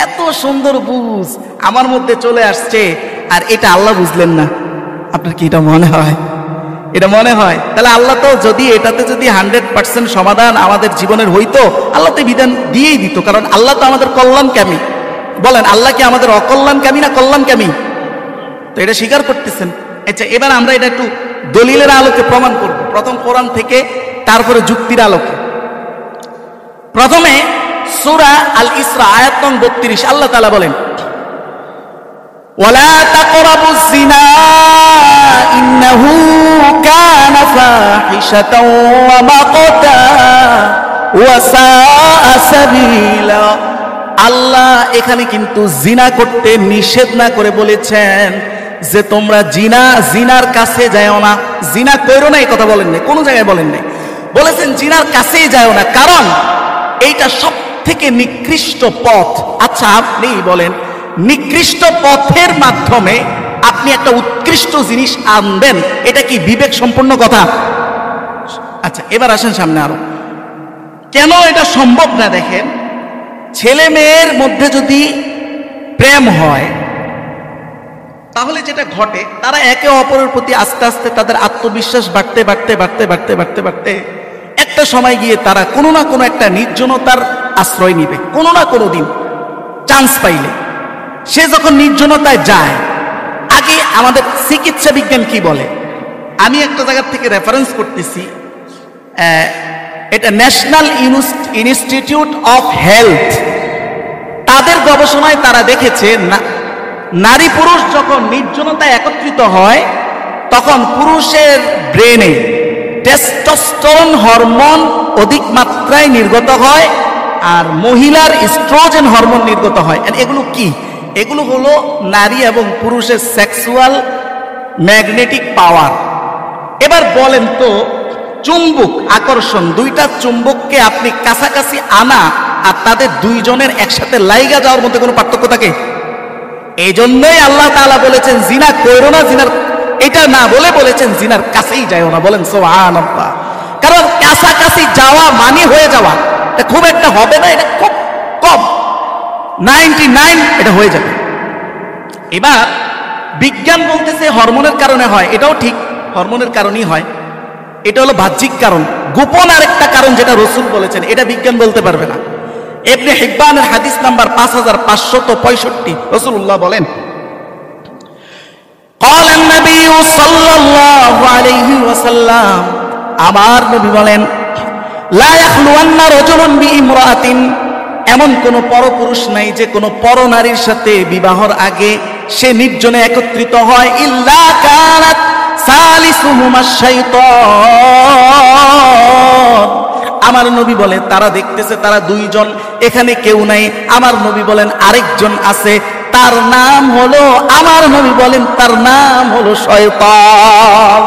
S1: এত সুন্দর বুঝ আমার মধ্যে চলে আসছে, আর এটা আল্লাহ বুঝলেন না? আপনার কি এটা মনে হয়? এটা মনে হয়? তাহলে আল্লাহ তো যদি এটাতে যদি 100% সমাধান আমাদের জীবনের হইতো, আল্লাহ তো বিধান দিয়েই দিত, কারণ আল্লাহ তো আমাদের কল্যাণকামী। বলেন, আল্লাহ কি আমাদের অকল্যাণকামী না কল্যাণকামী? তো এটা স্বীকার করতেছেন। আচ্ছা, এবার আমরা এটা একটু দলিলের আলোকে প্রমাণ করব, প্রথম কোরআন থেকে, তারপরে যুক্তির আলোকে। প্রথমে সূরা আল ইসরা আয়াত নং 32, আল্লাহ তাআলা বলেন, ওয়ালা তাকরাবুজ জিনা ইন্নাহু কানা ফাহিশাতাও ওয়া মাকতা ওয়া সাআ সাবিলা। আল্লাহ এখানে কিন্তু জিনা করতে নিষেধ না করে বলেছেন যে তোমরা জিনার কাছে যাও না, জিনা করো না, এই কথা বলেন নাই, কোনো জায়গায় বলেন নাই। বলেছেন জিনার কাছেই যাও না, কারণ এইটা সব থেকে নিকৃষ্ট পথ। আচ্ছা, আপনি বলেন, নিকৃষ্ট পথের মাধ্যমে আপনি একটা উৎকৃষ্ট জিনিস আনবেন, এটা কি বিবেক সম্পন্ন কথা? আচ্ছা, এবার আসেন সামনে আরো, কেন এটা সম্ভব না? দেখেন, ছেলে মেয়ের মধ্যে যদি প্রেম হয়, তাহলে যেটা ঘটে, তারা একে অপরের প্রতি আস্তে আস্তে তাদের আত্মবিশ্বাস বাড়তে বাড়তে বাড়তে বাড়তে বাড়তে বাড়তে একটা সময় গিয়ে তারা কোনো না কোনো একটা নির্জনতার আশ্রয় নিবে, কোনো না কোনো দিন চান্স পাইলে। সে যখন নির্জনতায় যায়, আগে আমাদের চিকিৎসা বিজ্ঞান কি বলে, আমি একটা জায়গা থেকে রেফারেন্স করতেছি, এটা ন্যাশনাল ইনস্টিটিউট অফ হেলথ, তাদের গবেষণায় তারা দেখেছে নারী পুরুষ যখন নির্জনতায় একত্রিত হয়, তখন পুরুষের ব্রেনে টেস্টোস্টেরন হরমোন অধিক মাত্রায় নির্গত হয়, আর মহিলার ইস্ট্রোজেন হরমোন নির্গত হয়। এগুলো কি? এগুলো হলো নারী এবং পুরুষের সেক্সুয়াল ম্যাগনেটিক পাওয়ার। এবার বলেন তো, চুম্বক আকর্ষণ, দুইটা চুম্বককে আপনি কাছাকাছি আনা আর তাদের দুইজনের একসাথে লাইগা যাওয়ার মধ্যে কোনো পার্থক্য থাকে? এই জন্যই আল্লাহ তাআলা বলেছেন জিনা করো না, জিনার এটা না বলে বলেছেন জিনার কাছেই যাও না। বলেন সুবহানাল্লাহ। কারণ কাছাকাছি যাওয়া মানে হয়ে যাওয়া, এটা খুব একটা হবে না, এটা খুব কম, 99 এটা হয়ে যাবে। এবার বিজ্ঞান বলতেছে হরমোনের কারণে হয়, এটাও ঠিক, হরমোনের কারণেই হয়, এটা হলো বাহ্যিক কারণ। গোপন আরেকটা কারণ যেটা রাসূল বলেছেন, এটা বিজ্ঞান বলতে পারবে না। ইবনে হিব্বানের হাদিস নাম্বার 5565, রাসূলুল্লাহ বলেন, قال النبي صلى الله عليه وسلم, আমার নবী বলেন, লা ইয়াখলুওয়ান্না রাজুলুন বিইমরাআতিন, এমন কোন পরপুরুষ নাই যে কোন পরনারীর সাথে বিবাহর আগে সে নির্জনে একত্রিত হয়, ইল্লা কানাত সালিসুহুমা শাইতান। আমার নবী বলে তারা দেখতেছে তারা দুইজন, এখানে কেউ নাই। আমার নবী বলেন আরেকজন আছে, তার নাম হলো, আমার নবী বলেন তার নাম হলো শয়তান।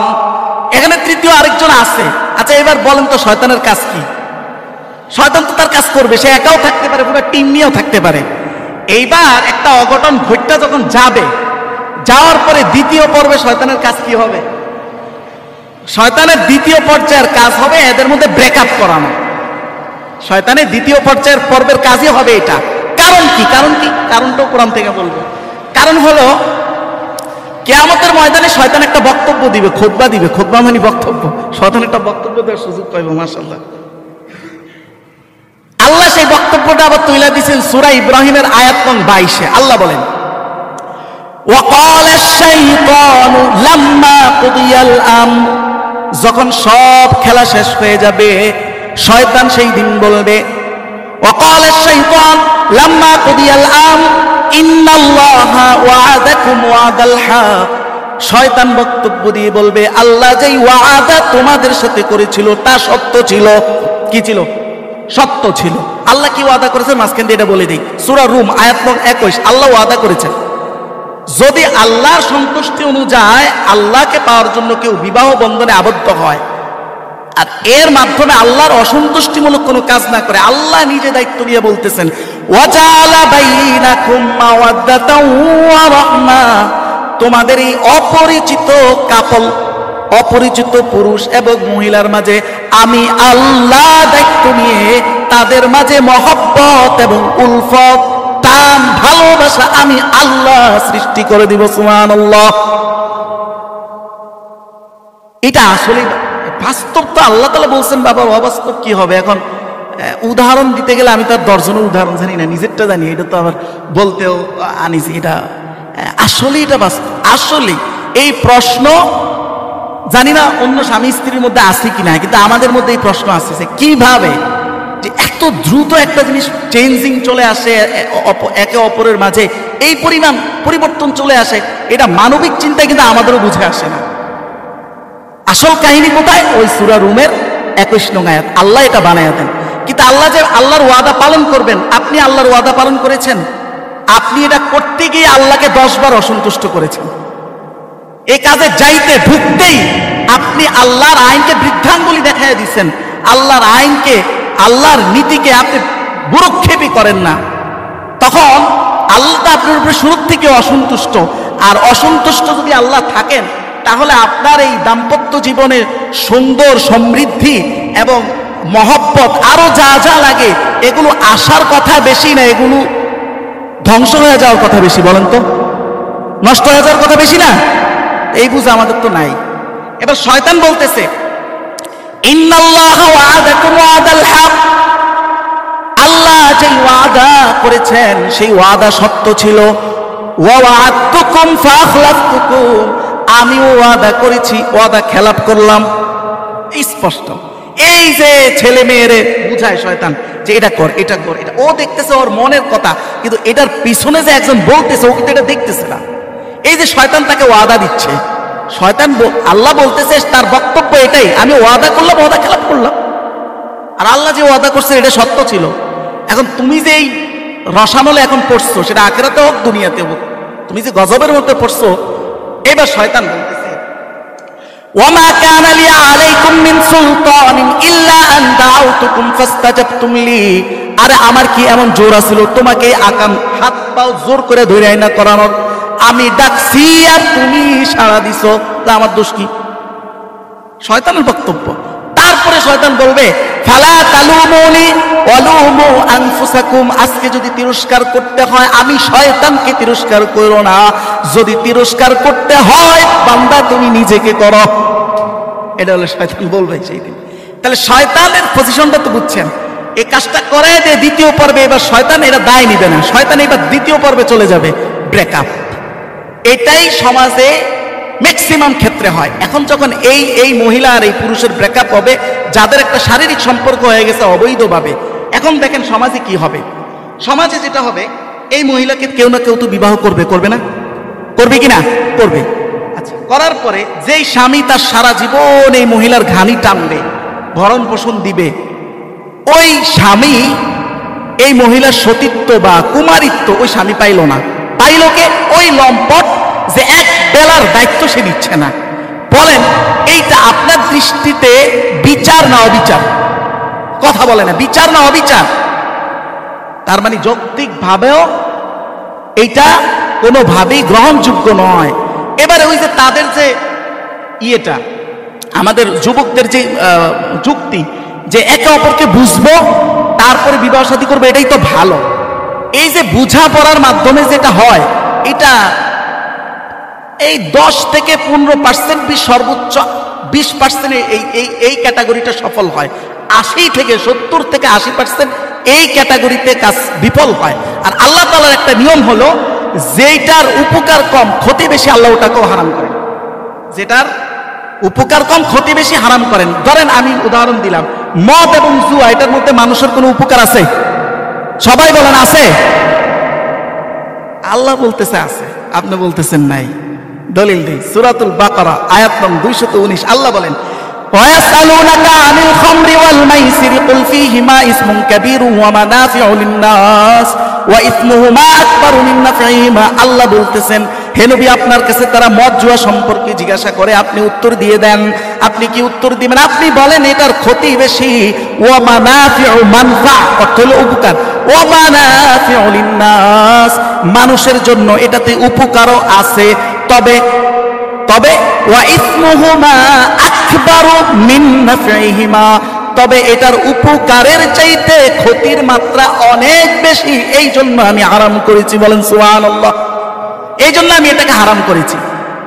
S1: এখানে তৃতীয় আরেকজন আছে। আচ্ছা, এবার বলেন তো শয়তানের কাজ কি? শয়তান তো তার কাজ করবে, সে একাও থাকতে পারে, পুরো টিম নিয়েও থাকতে পারে। এইবার একটা অঘটন ঘটটা যখন যাবে, যাওয়ার পরে দ্বিতীয় পর্বে শয়তানের কাজ কি হবে? শয়তানের দ্বিতীয় পর্যায়ের কাজ হবে এদের মধ্যে ব্রেকআপ করানো। শয়তানের দ্বিতীয় পর্যায়ের পর্বের কাজই হবে এটা। কারণ কি? কারণটাও কোরআন থেকে বলবো। কারণ হলো, কিয়ামতের ময়দানে শয়তান একটা বক্তব্য দিবে, খুতবা দিবে। খুতবা মানে বক্তব্য। শয়তান একটা বক্তব্য দেওয়ার সুযোগ পাইবে, মাশাআল্লাহ। আল্লাহ সেই বক্তব্যটা আবার তুলে দিয়েছেন সূরা ইব্রাহিমের আয়াত নং 22-এ। আল্লাহ বলেন, ওয়াকালা আশ-শাইতানু লাম্মা কুদিয়াল আমর, যখন সব খেলা শেষ হয়ে যাবে, শয়তান সেই দিন বলবে, ওয়াকালা আশ-শাইতান লাম্মা কুদিয়াল আমর ইন্নাল্লাহা ওয়া'আদাকুম ওয়া'দাল হক, শয়তান বক্তব্য দিয়ে বলবে, আল্লাহ যেই ওয়াদা তোমাদের সাথে করেছিল তা সত্য ছিল। কি ছিল? সত্য ছিল। আল্লাহ কি ওয়াদা করেছেন মাঝখান দিয়ে এটা বলে দিই। সূরা রুম আয়াত নং 21, আল্লাহ ওয়াদা করেছেন যদি আল্লাহর সন্তুষ্টি অনুযায়ী আল্লাহকে পাওয়ার জন্য কেউ বিবাহ বন্ধনে আবদ্ধ হয়, আর এর মাধ্যমে আল্লাহর অসন্তুষ্টিমূলক কোনো কাজ না করে, আল্লাহ নিজে দায়িত্ব নিয়ে বলতেছেন, ওয়াজালা বাইনাকুম মাওয়াদ্দাতাও ওয়া রাহমা, তোমাদের এই অপরিচিত কাপল, অপরিচিত পুরুষ এবং মহিলার মাঝে আমি আল্লাহ দায়িত্ব নিয়ে তাদের মাঝে মহব্বত এবং উলফত, টান, ভালোবাসা আমি আল্লাহ সৃষ্টি করে দিব। সুবহানাল্লাহ। এটা আসলে বাস্তব তো আল্লাহ তাআলা বলছেন, বাবা অবাস্তব কি হবে? এখন উদাহরণ দিতে গেলে আমি তার দর্জনের উদাহরণ জানি না, নিজেরটা জানি, এটা তো আবার বলতেও আনিছি। এটা আসলে এটা বাস্তব। আসলে এই প্রশ্ন জানি না অন্য স্বামী স্ত্রীর মধ্যে আছে কিনা, কিন্তু আমাদের মধ্যে এই প্রশ্ন আসছে কিভাবে যে এত দ্রুত একটা জিনিস চেঞ্জিং চলে আসে একে অপরের মাঝে, এই পরিমাণ পরিবর্তন চলে আসে, এটা মানবিক চিন্তায় কিন্তু আমাদেরও বুঝে আসে না। আসল কাহিনী কোথায়? ওই সূরা রুমের 21 নং আয়াত। আল্লাহ এটা বানায়া দেন, কিন্তু আল্লাহ যে আল্লাহর ওয়াদা পালন করবেন, আপনি আল্লাহর ওয়াদা পালন করেছেন? আপনি এটা করতে গিয়ে আল্লাহকে 10 বার অসন্তুষ্ট করেছেন। এই কাজে যাইতে ঢুকতেই আপনি আল্লাহর আইনকে বৃদ্ধাঙ্গুলি দেখাইয়া দিচ্ছেন, আল্লাহর আইনকে, আল্লাহর নীতিকে আপনি ভ্রুক্ষেপই করেন না। তখন আল্লাহ আপনার উপরে শুরু থেকে অসন্তুষ্ট। আর অসন্তুষ্ট যদি আল্লাহ থাকেন, তাহলে আপনার এই দাম্পত্য জীবনে সুন্দর সমৃদ্ধি এবং মহব্বত আরো যা যা লাগে, এগুলো আসার কথা বেশি না, এগুলো ধ্বংস হয়ে যাওয়ার কথা বেশি। বলেন তো, নষ্ট হয়ে যাওয়ার কথা বেশি না? এই বুঝ আমাদের তো নাই। এবার শয়তান বলতেছে, ইন্নাল্লাহা ওয়া'আদাকুম ওয়া'দাল হক, আল্লাহ যে ওয়াদা করেছেন সেই ওয়াদা সত্য ছিল। ওয়া ওয়া'আদতুকুম ফাখলাফতুকুম, আমিও ওয়াদা করেছি, ওয়াদা খেলাপ করলাম। স্পষ্ট। এই যে ছেলে মেয়েরে বুঝায় শয়তান যে এটা কর, এটা কর, এটা, ও দেখতেছে ওর মনের কথা, কিন্তু এটার পিছনে যে একজন বলতেছে ও কিন্তু এটা দেখতেছে না। এই যে শয়তান তাকে ওয়াদা দিচ্ছে, শয়তান আল্লাহ বলতেছে তার বক্তব্য এটাই, আমি ওয়াদা করলাম, ওয়াদা খেলাপ করলাম। আর আল্লাহ যে ওয়াদা করছে এটা সত্য ছিল। এখন তুমি যে এই রসানলে এখন পড়ছো, সেটা আখিরাতে হোক দুনিয়াতে হোক, তুমি যে গজবের মধ্যে পড়ছো। এবার শয়তান বলতেছে, ওয়ামা কানা লি আলাইকুম মিন সুলতানিন ইল্লা আন দাউতুকুম ফাস্তাজাবতুম লি, আরে আমার কি এমন জোর আছিল তোমাকে আকাম হাত পাও জোর করে ধরে আইনা করানোর? আমি ডাকছি আর তুমি সাড়া দিছো, তা আমার দোষ কি? শয়তানের বক্তব্য। তারপরে শয়তান বলবে, ফালা তালুমুনি ওয়ালুমু আনফুসাকুম, আজকে যদি তিরস্কার করতে হয় আমি শয়তানকে তিরস্কার করো না, যদি তিরস্কার করতে হয় বান্দা তুমি নিজেকে করো। এটা হলো শয়তান বলবে সেই দিন। তাহলে শয়তানের পজিশনটা তো বুঝছেন। এই কাজটা করে যে দ্বিতীয় পর্বে এবার শয়তান এটা দায় নিবে না, শয়তান এবার দ্বিতীয় পর্বে চলে যাবে, ব্রেকআপ। এটাই সমাজে ম্যাক্সিমাম ক্ষেত্রে হয়। এখন যখন এই মহিলা আর এই পুরুষের ব্রেকআপ হবে, যাদের একটা শারীরিক সম্পর্ক হয়ে গেছে অবৈধভাবে, এখন দেখেন সমাজে কি হবে। সমাজে যেটা হবে, এই মহিলাকে কেউ না কেউ তো বিবাহ করবে, করবে না? করবে কি না? করবে। আচ্ছা, করার পরে যেই স্বামী তার সারা জীবন এই মহিলার ঘানি টানবে, ভরণ পোষণ দিবে, ওই স্বামী এই মহিলার সতীত্ব বা কুমারিত্ব ওই স্বামী পাইল না। পাইল কে? ওই লম্পট যে এক বেলার দায়িত্ব সে নিচ্ছে না। বলেন এইটা আপনার দৃষ্টিতে বিচার না অবিচার? কথা বলে না, বিচার না অবিচার? তার মানে যৌক্তিক ভাবেও এইটা কোনোভাবেই গ্রহণযোগ্য নয়। এবারে ওই যে তাদের যে ইয়েটা, আমাদের যুবকদের যে যুক্তি যে একে অপরকে বুঝবো তারপরে বিবাহ শাদী করবো, এটাই তো ভালো। এই যে বুঝাপড়ার মাধ্যমে যেটা হয়, এটা এই 10 থেকে 15%, সর্বোচ্চ 20% এই ক্যাটাগরিটা সফল হয়। 80 থেকে 70 থেকে 80% এই ক্যাটাগরিতে কাজ বিফল হয়। আর আল্লাহ তাআলার একটা নিয়ম হলো, যেটার উপকার কম ক্ষতি বেশি আল্লাহ ওটাকেও হারাম করেন। যেটার উপকার কম ক্ষতি বেশি হারাম করেন। ধরেন আমি উদাহরণ দিলাম, মদ এবং জুয়া, এটার মধ্যে মানুষের কোনো উপকার আছে? সবাই বলেন আছে? আল্লাহ বলতেছে আছে, আপনি বলতেছেন নাই। দলিল দেই, সূরাতুল বাকারা আয়াত নং 219। আল্লাহ বলেন, ওয়ায়াসআলুনাকা আনিল খামরি ওয়াল মাইসির কুল ফীহিমা ইসমুন কাবীরুন ওয়া মানাফিউ লিন-নাস ওয়া ইসমুহুমা আকবারু মিন নাফঈহিমা। আল্লাহ বলতেছেন, হে নবী আপনার কাছে তারা মদ জুয়া সম্পর্কে জিজ্ঞাসা করে, আপনি উত্তর দিয়ে দেন। আপনি কি উত্তর দিবেন? আপনি বলেন এটার ক্ষতি বেশি। ওয়া মানাফিউ, মানফা অর্থ হলো উপকার, ওয়া মানাফিউ লিন-নাস, মানুষের জন্য এটাতে উপকারও আছে। তবে ওয়া ইসমুহুমা আকবারু মিন নাফঈহিমা, তবে এটার উপকারের চাইতে ক্ষতির মাত্রা অনেক বেশি। এই জন্য আমি হারাম করেছি। বলেন সুবহানাল্লাহ। এই জন্য আমি এটাকে হারাম করেছি।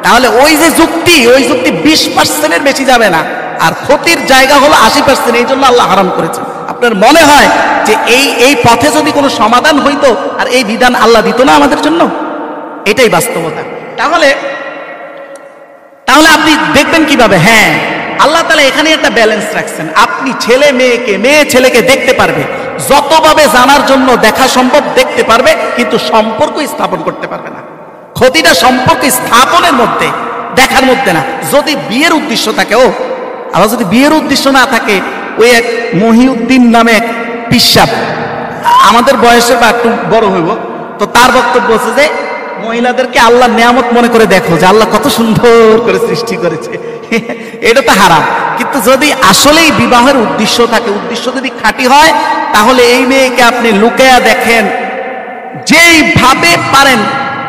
S1: তাহলে ওই যে যুক্তি, ওই যুক্তি 20%-এর বেশি যাবে না, আর ক্ষতির জায়গা হলো 80%। এই জন্য আল্লাহ হারাম করেছেন। আপনার মনে হয় যে এই পথে যদি কোনো সমাধান হইতো, আর এই বিধান আল্লাহ দিত না আমাদের জন্য? এটাই বাস্তবতা। তাহলে আপনি দেখবেন কিভাবে? হ্যাঁ, আল্লাহ তাআলা এখানে একটা ব্যালেন্স রাখছেন। আপনি ছেলে মেয়েকে, মেয়ে ছেলেকে দেখতে পারবে, যতভাবে জানার জন্য দেখা সম্ভব দেখতে পারবে, কিন্তু সম্পর্ক স্থাপন করতে পারবে না। ক্ষতিটা সম্পর্ক স্থাপনের মধ্যে, দেখার মধ্যে না। যদি বিয়ের উদ্দেশ্য থাকে, আবার যদি বিয়ের উদ্দেশ্য না থাকে, ওই এক মহিউদ্দিন নামে এক পিসাব, আমাদের বয়সে বা একটু বড় হইব, তো তার বক্তব্য হচ্ছে যে মহিলাদেরকে আল্লাহ নিয়ামত মনে করে দেখো, যে আল্লাহ কত সুন্দর করে সৃষ্টি করেছে। এটা তো হারাম। কিন্তু যদি আসলেই বিবাহের উদ্দেশ্য থাকে, উদ্দেশ্য যদি খাঁটি হয়, তাহলে এই মেয়েকে আপনি লুকায়া দেখেন, যেইভাবে পারেন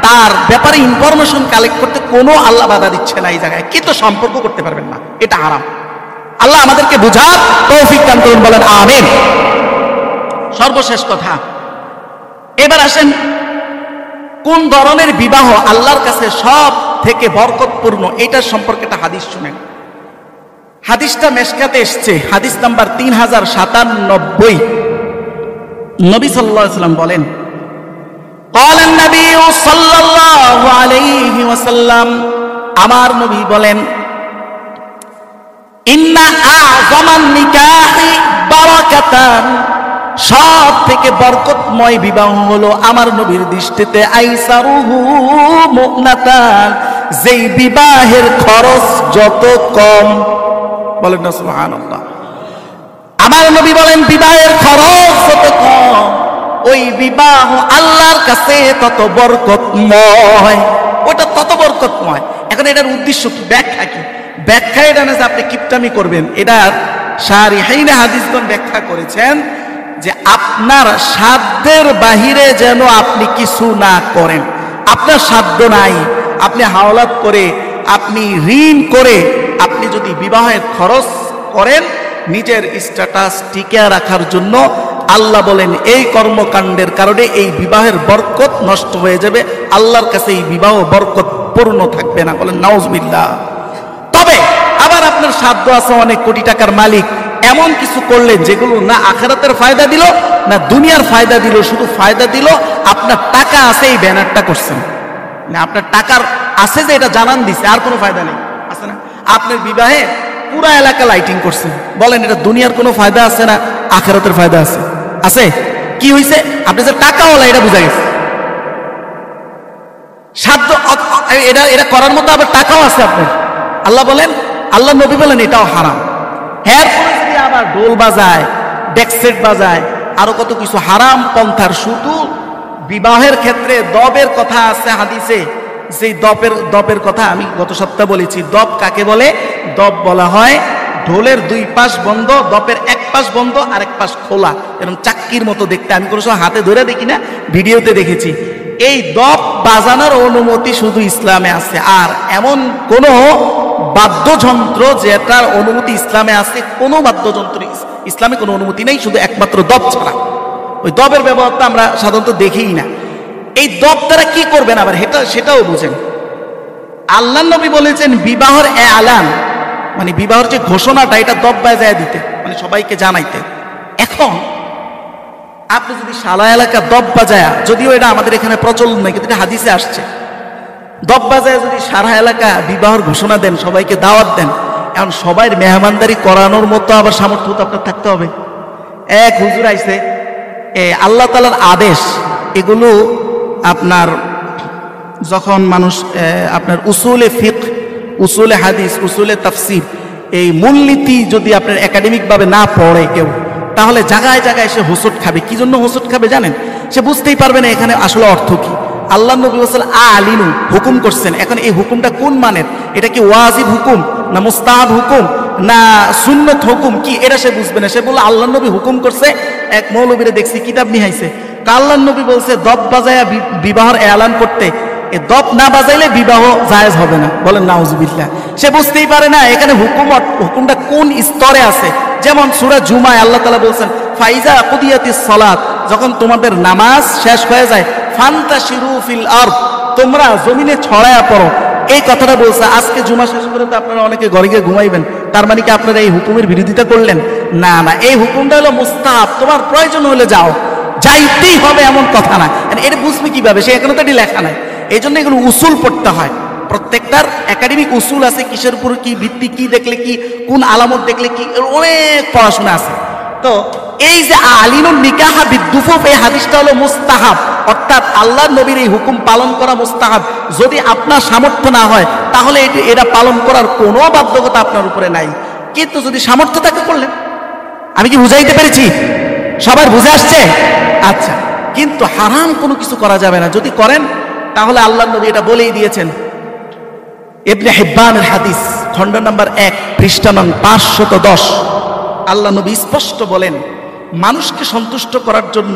S1: তার ব্যাপারে ইনফরমেশন কালেক্ট করতে কোনো আল্লাহ বাধা দিচ্ছে না এই জায়গায়, কিন্তু সম্পর্ক করতে পারবেন না, এটা হারাম। আল্লাহ আমাদেরকে বুঝার তৌফিক দান করুন, বলেন আমিন। সর্বশেষ কথা, এবার আসেন কোন ধরনের বিবাহ আল্লাহর কাছে সব থেকে বরকতপূর্ণ, এটার সম্পর্কে একটা হাদিস শুনেন। হাদিসটা মেশকাতে এসছে, হাদিস নাম্বার 3097। নবী সাল্লাল্লাহু আলাইহি ওয়াসাল্লাম বলেন, قال النبي صلى الله عليه وسلم, আমার নবী বলেন, ইন্না আযমান নিকাহি বারাকাতান, সব থেকে বরকতময় বিবাহ হলো আমার নবীর দৃষ্টিতে আইসারুহু মুনাতান, যেই বিবাহের খরচ যত কম। বলেন না সুবহানাল্লাহ। আমার নবী বলেন, বিবাহের খরচ যত কম, ওই বিবাহ আল্লাহর কাছে তত বরকতময়, ওটা তত বরকতময়। এখন এটার উদ্দেশ্য কি, ব্যাখ্যা কি? ব্যাখ্যা এটা না যে আপনি কিপটামি করবেন। এটার শারিহাইনে হাদিসগণ ব্যাখ্যা করেছেন যে আপনার সাধ্যের বাহিরে যেন আপনি কিছু না করেন। আপনার সাধ্য নাই, আপনি হাওলাত করে, আপনি ঋণ করে আপনি যদি বিবাহের খরচ করেন নিজের স্ট্যাটাস টিকে রাখার জন্য, আল্লাহ বলেন এই কর্মকাণ্ডের কারণে এই বিবাহের বরকত নষ্ট হয়ে যাবে, আল্লাহর কাছে এই বিবাহ বরকত পূর্ণ থাকবে না। বলেন নাউজুবিল্লাহ। তবে আবার আপনার সাধ্য আছে, অনেক কোটি টাকার মালিক, এমন কিছু করলেন যেগুলো না আখিরাতের ফায়দা দিল না দুনিয়ার ফায়দা দিল, শুধু ফায়দা দিল। আপনার টাকা আছে, এই ব্যানারটা করছেন না, আপনার টাকার আছে যে এটা জানান দিছে, আর কোনো ফায়দা নেই, আছে না? আপনার বিবাহে পুরা এলাকা লাইটিং করছেন, বলেন এটা দুনিয়ার কোনো ফায়দা আছে না আখিরাতের ফায়দা আছে? আছে। কি হয়েছে? আপনি যে টাকাওয়ালা এটা বুঝা গেছে। সাধ্য এটা করার মতো আবার টাকাও আছে আপনার। আল্লাহ বলেন, আল্লাহ নবী বলেন এটাও হারাম। এরপরে যদি আবার ঢোল বাজায়, ডেকসেট বাজায়, আরো কত কিছু হারাম পন্থার, শুধু বিবাহের ক্ষেত্রে দবের কথা আছে হাদিসে। সেই দপের কথা আমি গত সপ্তাহে বলেছি। দপ কাকে বলে? দপ বলা হয় ঢোলের দুই পাশ বন্ধ, দপের এক পাশ বন্ধ আর এক পাশ খোলা, এরকম চাক্কির মতো দেখতে। আমি কোনো সময় হাতে ধরে দেখি না, ভিডিওতে দেখেছি। এই দপ বাজানোর অনুমতি শুধু ইসলামে আছে, আর এমন কোন বাদ্যযন্ত্র যেটার অনুমতি ইসলামে আছে, কোনো বাদ্যযন্ত্র ইসলামে কোনো অনুমতি নেই, শুধু একমাত্র দপ ছাড়া। ওই দপের ব্যবহারটা আমরা সাধারণত দেখিই না। এই দপ তারা কি করবেন আবার, সেটাও বুঝেন। আল্লাহ নবী বলেছেন বিবাহের এলান, মানে বিবাহের যে ঘোষণাটা, এটা দপ বাজায় দিতে, মানে সবাইকে জানাইতে। এখন আপনি যদি শালা এলাকা দপ বাজায়া, যদিও এটা আমাদের এখানে প্রচলন নেই, কিন্তু এটা হাদিসে আসছে, দপ বাজায় যদি সারা এলাকা বিবাহের ঘোষণা দেন, সবাইকে দাওয়াত দেন, এখন সবাই মেহমানদারি করানোর মতো আবার সামর্থ্য আপনার থাকতে হবে। এক হুজুর আইছে, আল্লাহ তাআলার আদেশ, এগুলো আপনার যখন মানুষ আপনার উসুলে ফিকহ, উসুলে হাদিস, উসুলে তাফসির, এই মূলনীতি যদি আপনার একাডেমিক ভাবে না পড়ে কেউ, তাহলে জায়গায় জায়গায় সে হোঁচট খাবে। কি জন্য হোঁচট খাবে জানেন? সে বুঝতেই পারবে না এখানে আসলে অর্থ কি। আল্লাহ নবী সাল্লাল্লাহু আলাইহি হুকুম করছেন, এখন এই হুকুমটা কোন মানের? এটা কি ওয়াজিব হুকুম না মুস্তাহাব হুকুম না সুন্নত হুকুম, কি এটা সে বুঝবে না। সে বলল আল্লাহ নবী হুকুম করছে। এক মৌলবীরে দেখছি কিতাব নিয়ে আইছে, আল্লাহ নবী বলছে দপ বাজায়া বিবাহের এলান করতে, এ দপ না বাজাইলে বিবাহ জায়েজ হবে না। বলেন নাউজুবিল্লাহ। সে বুঝতেই পারে না এখানে হুকুমটা কোন স্তরে আছে। যেমন সূরা জুমায় আল্লাহ তাআলা বলছেন ফাইজা কুদিয়াতিস সালাত, যখন তোমাদের নামাজ শেষ হয়ে যায়, ফান্তাশিরু ফিল আরদ, তোমরা জমিনে ছড়ায়া পড়ো। এই কথাটা বলছে। আজকে জুমা শেষ করে তো আপনারা অনেকে ঘরে গিয়ে ঘুমাইবেন, তার মানে কি আপনারা এই হুকুমের বিরোধিতা করলেন? না না, এই হুকুমটা হলো মুস্তাহাব, তোমার প্রয়োজন হলে যাও, যাইতেই হবে এমন কথা না। এটা বুঝবে কিভাবে? সে এখানে তো এটি লেখা নাই। এই জন্য এগুলো উসুল পড়তে হয়, প্রত্যেকটার একাডেমিক উসুল আছে, কিসের উপর কি ভিত্তি, কি দেখলে কি, কোন আলামত দেখলে কি, অনেক পড়াশোনা আছে। তো এই যে আলিনুন নিকাহা বিদ্দুফুফ, এই হাদিসটা হলো মুস্তাহাব, অর্থাৎ আল্লাহর নবীর এই হুকুম পালন করা মুস্তাহাব। যদি আপনার সামর্থ্য না হয় তাহলে এটা পালন করার কোনো বাধ্যকতা আপনার উপরে নাই, কিন্তু যদি সামর্থ্য থাকে করলেন। আমি কি বুঝাইতে পেরেছি? সবার বুঝে আসছে? আচ্ছা, কিন্তু হারাম কোনো কিছু করা যাবে না। যদি করেন তাহলে আল্লাহর নবী এটা বলেই দিয়েছেন। ইবনে হিব্বানের হাদিস, খণ্ড নম্বর 1, পৃষ্ঠা নং 510, আল্লাহ নবী স্পষ্ট বলেন, মানুষকে সন্তুষ্ট করার জন্য,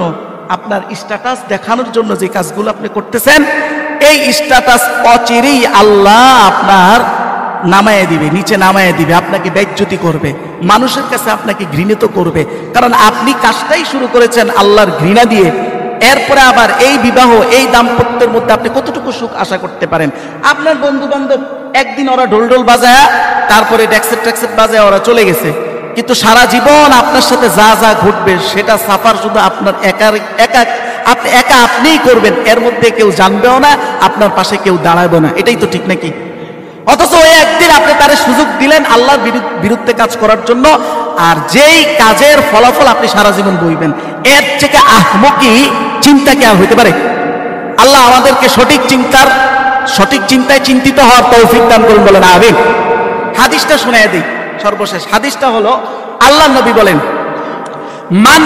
S1: আপনার স্ট্যাটাস দেখানোর জন্য যে কাজগুলো আপনি করতেছেন, এই স্ট্যাটাস অচিরেই আল্লাহ আপনার নামায়ে দিবে, নিচে নামায়ে দিবে, আপনাকে বেজ্জতি করবে, মানুষের কাছে আপনাকে ঘৃণিত করবে। কারণ আপনি কাজটাই শুরু করেছেন আল্লাহর ঘৃণা দিয়ে। এরপরে আবার এই বিবাহ, এই দাম্পত্যের মধ্যে আপনি কতটুকু সুখ আশা করতে পারেন? আপনার বন্ধু বান্ধব একদিন ওরা ঢোল ঢোল বাজায়, তারপরে ড্যাক্সেট ট্যাক্সেট বাজায় ওরা চলে গেছে, কিন্তু সারা জীবন আপনার সাথে যা যা ঘটবে সেটা সাফার শুধু আপনার একা আপনিই করবেন। এর মধ্যে কেউ জানবেও না, আপনার পাশে কেউ দাঁড়াবে না। এটাই তো ঠিক নাকি? অথচ ওই একদিন আপনি তার সুযোগ দিলেন আল্লাহর বিরুদ্ধে কাজ করার জন্য, আর যেই কাজের ফলাফল আপনি সারা জীবন বইবেন। এর থেকে আহমকি চিন্তা কি আর হইতে পারে? আল্লাহ আমাদেরকে সঠিক চিন্তায় চিন্তিত হওয়ার তৌফিক দান করুন, বলেন আমিন। হাদিসটা শুনিয়ে দিই, সর্বশেষ হাদিসটা হলো, আল্লাহ নবী বলেন, মান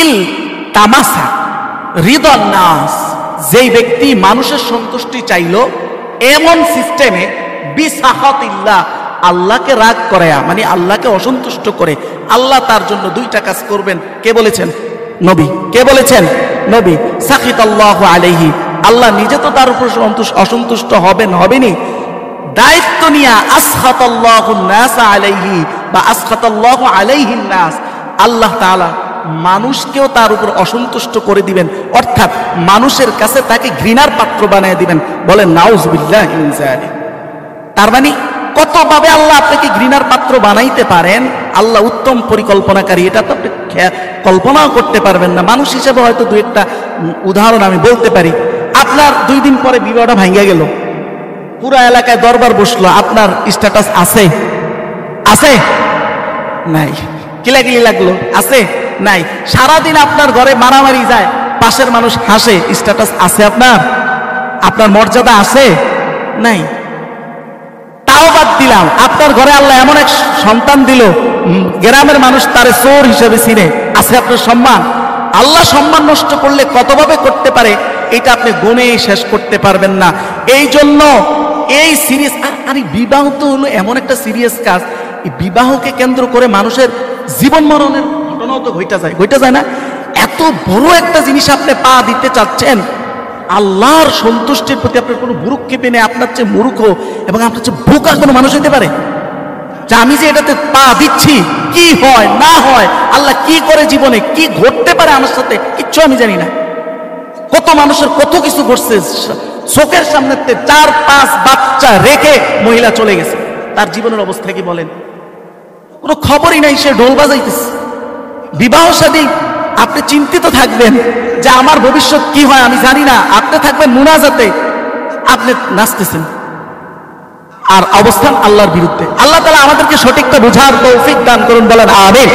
S1: ইল তামাসা রিদান নাস, যেই ব্যক্তি মানুষের সন্তুষ্টি চাইলো এমন সিস্টেমে, বিসাখাতিল্লাহ, আল্লাহকে রাগ করায়া, মানে আল্লাহকে অসন্তুষ্ট করে, আল্লাহ তার জন্য 2টা কাজ করবেন। কে বলেছেন? নবী। কে বলেছেন? নবী। সাখিতাল্লাহু আলাইহি, আল্লাহ নিজে তো তার উপর অসন্তুষ্ট হবেনই, দায়িত্ব নিয়ে আসখাতাল্লাহু নাস আলাইহি বা আসখাতাল্লাহু আলাইহিন নাস, আল্লাহ তাআলা মানুষকেও তার উপর অসন্তুষ্ট করে দিবেন, অর্থাৎ মানুষের কাছে তাকে ঘৃণার পাত্র বানিয়ে দিবেন। বলেন নাউযুবিল্লাহি মিন যালিক। তার মানে কতভাবে আল্লাহ আপনাকে ঘৃণার পাত্র বানাইতে পারেন, আল্লাহ উত্তম পরিকল্পনাকারী, এটা তো আপনি কল্পনাও করতে পারবেন না। মানুষ হিসেবে হয়তো 2-1টা উদাহরণ আমি বলতে পারি। আপনার 2 দিন পরে বিবাহটা ভাঙ্গা গেল, পুরো এলাকায় দরবার বসলো, আপনার স্ট্যাটাস আছে? আছে? নাই। কিলাকিলি লাগলো? আছে? নাই। সারাদিন আপনার ঘরে মারামারি যায়, পাশের মানুষ হাসে, স্ট্যাটাস আছে আপনার? আপনার মর্যাদা আছে? নাই। তাও বাদ দিলাম, আপনার ঘরে আল্লাহ এমন এক সন্তান দিল, গ্রামের মানুষ তারে চোর হিসেবে চিনে, আছে আপনার সম্মান? আল্লাহ সম্মান নষ্ট করলে কতভাবে করতে পারে, এটা আপনি গুণেই শেষ করতে পারবেন না। এই জন্য এই সিরিয়াস, আরে বিবাহ তো হলো এমন একটা সিরিয়াস কাজ, এই বিবাহকে কেন্দ্র করে মানুষের জীবন মরণের ঘটনাও তো ঘটা যায় না? এত বড় একটা জিনিস আপনি পা দিতে চাচ্ছেন, আল্লাহর সন্তুষ্টির প্রতি আপনার কোনো ভ্রুক্ষেপে নেই। আপনার চেয়ে মূর্খ এবং আপনার চেয়ে বোকা কোনো মানুষ হতে পারে? যে আমি যে এটাতে পা দিচ্ছি, কি হয় না হয়, আল্লাহ কি করে, জীবনে কি ঘটতে পারে আমার সাথে, কিচ্ছু আমি জানি না। কত মানুষের কত কিছু ঘটছে, চোখের সামনে 4-5 বাচ্চা রেখে মহিলা চলে গেছে, তার জীবনের অবস্থা কি বলেন? কোনো খবরই নাই, সে ঢোল বাজাইতেছে। বিবাহ শাদী আপনি চিন্তিত থাকবেন যে আমার ভবিষ্যৎ কি হয় আমি জানি না, আপনি থাকবেন মুনাজাতে, আপনি নাচতেছেন, আর অবস্থান আল্লাহর বিরুদ্ধে। আল্লাহ তাআলা আমাদেরকে সঠিকটা বোঝার তৌফিক দান করুন, বলেন আমিন।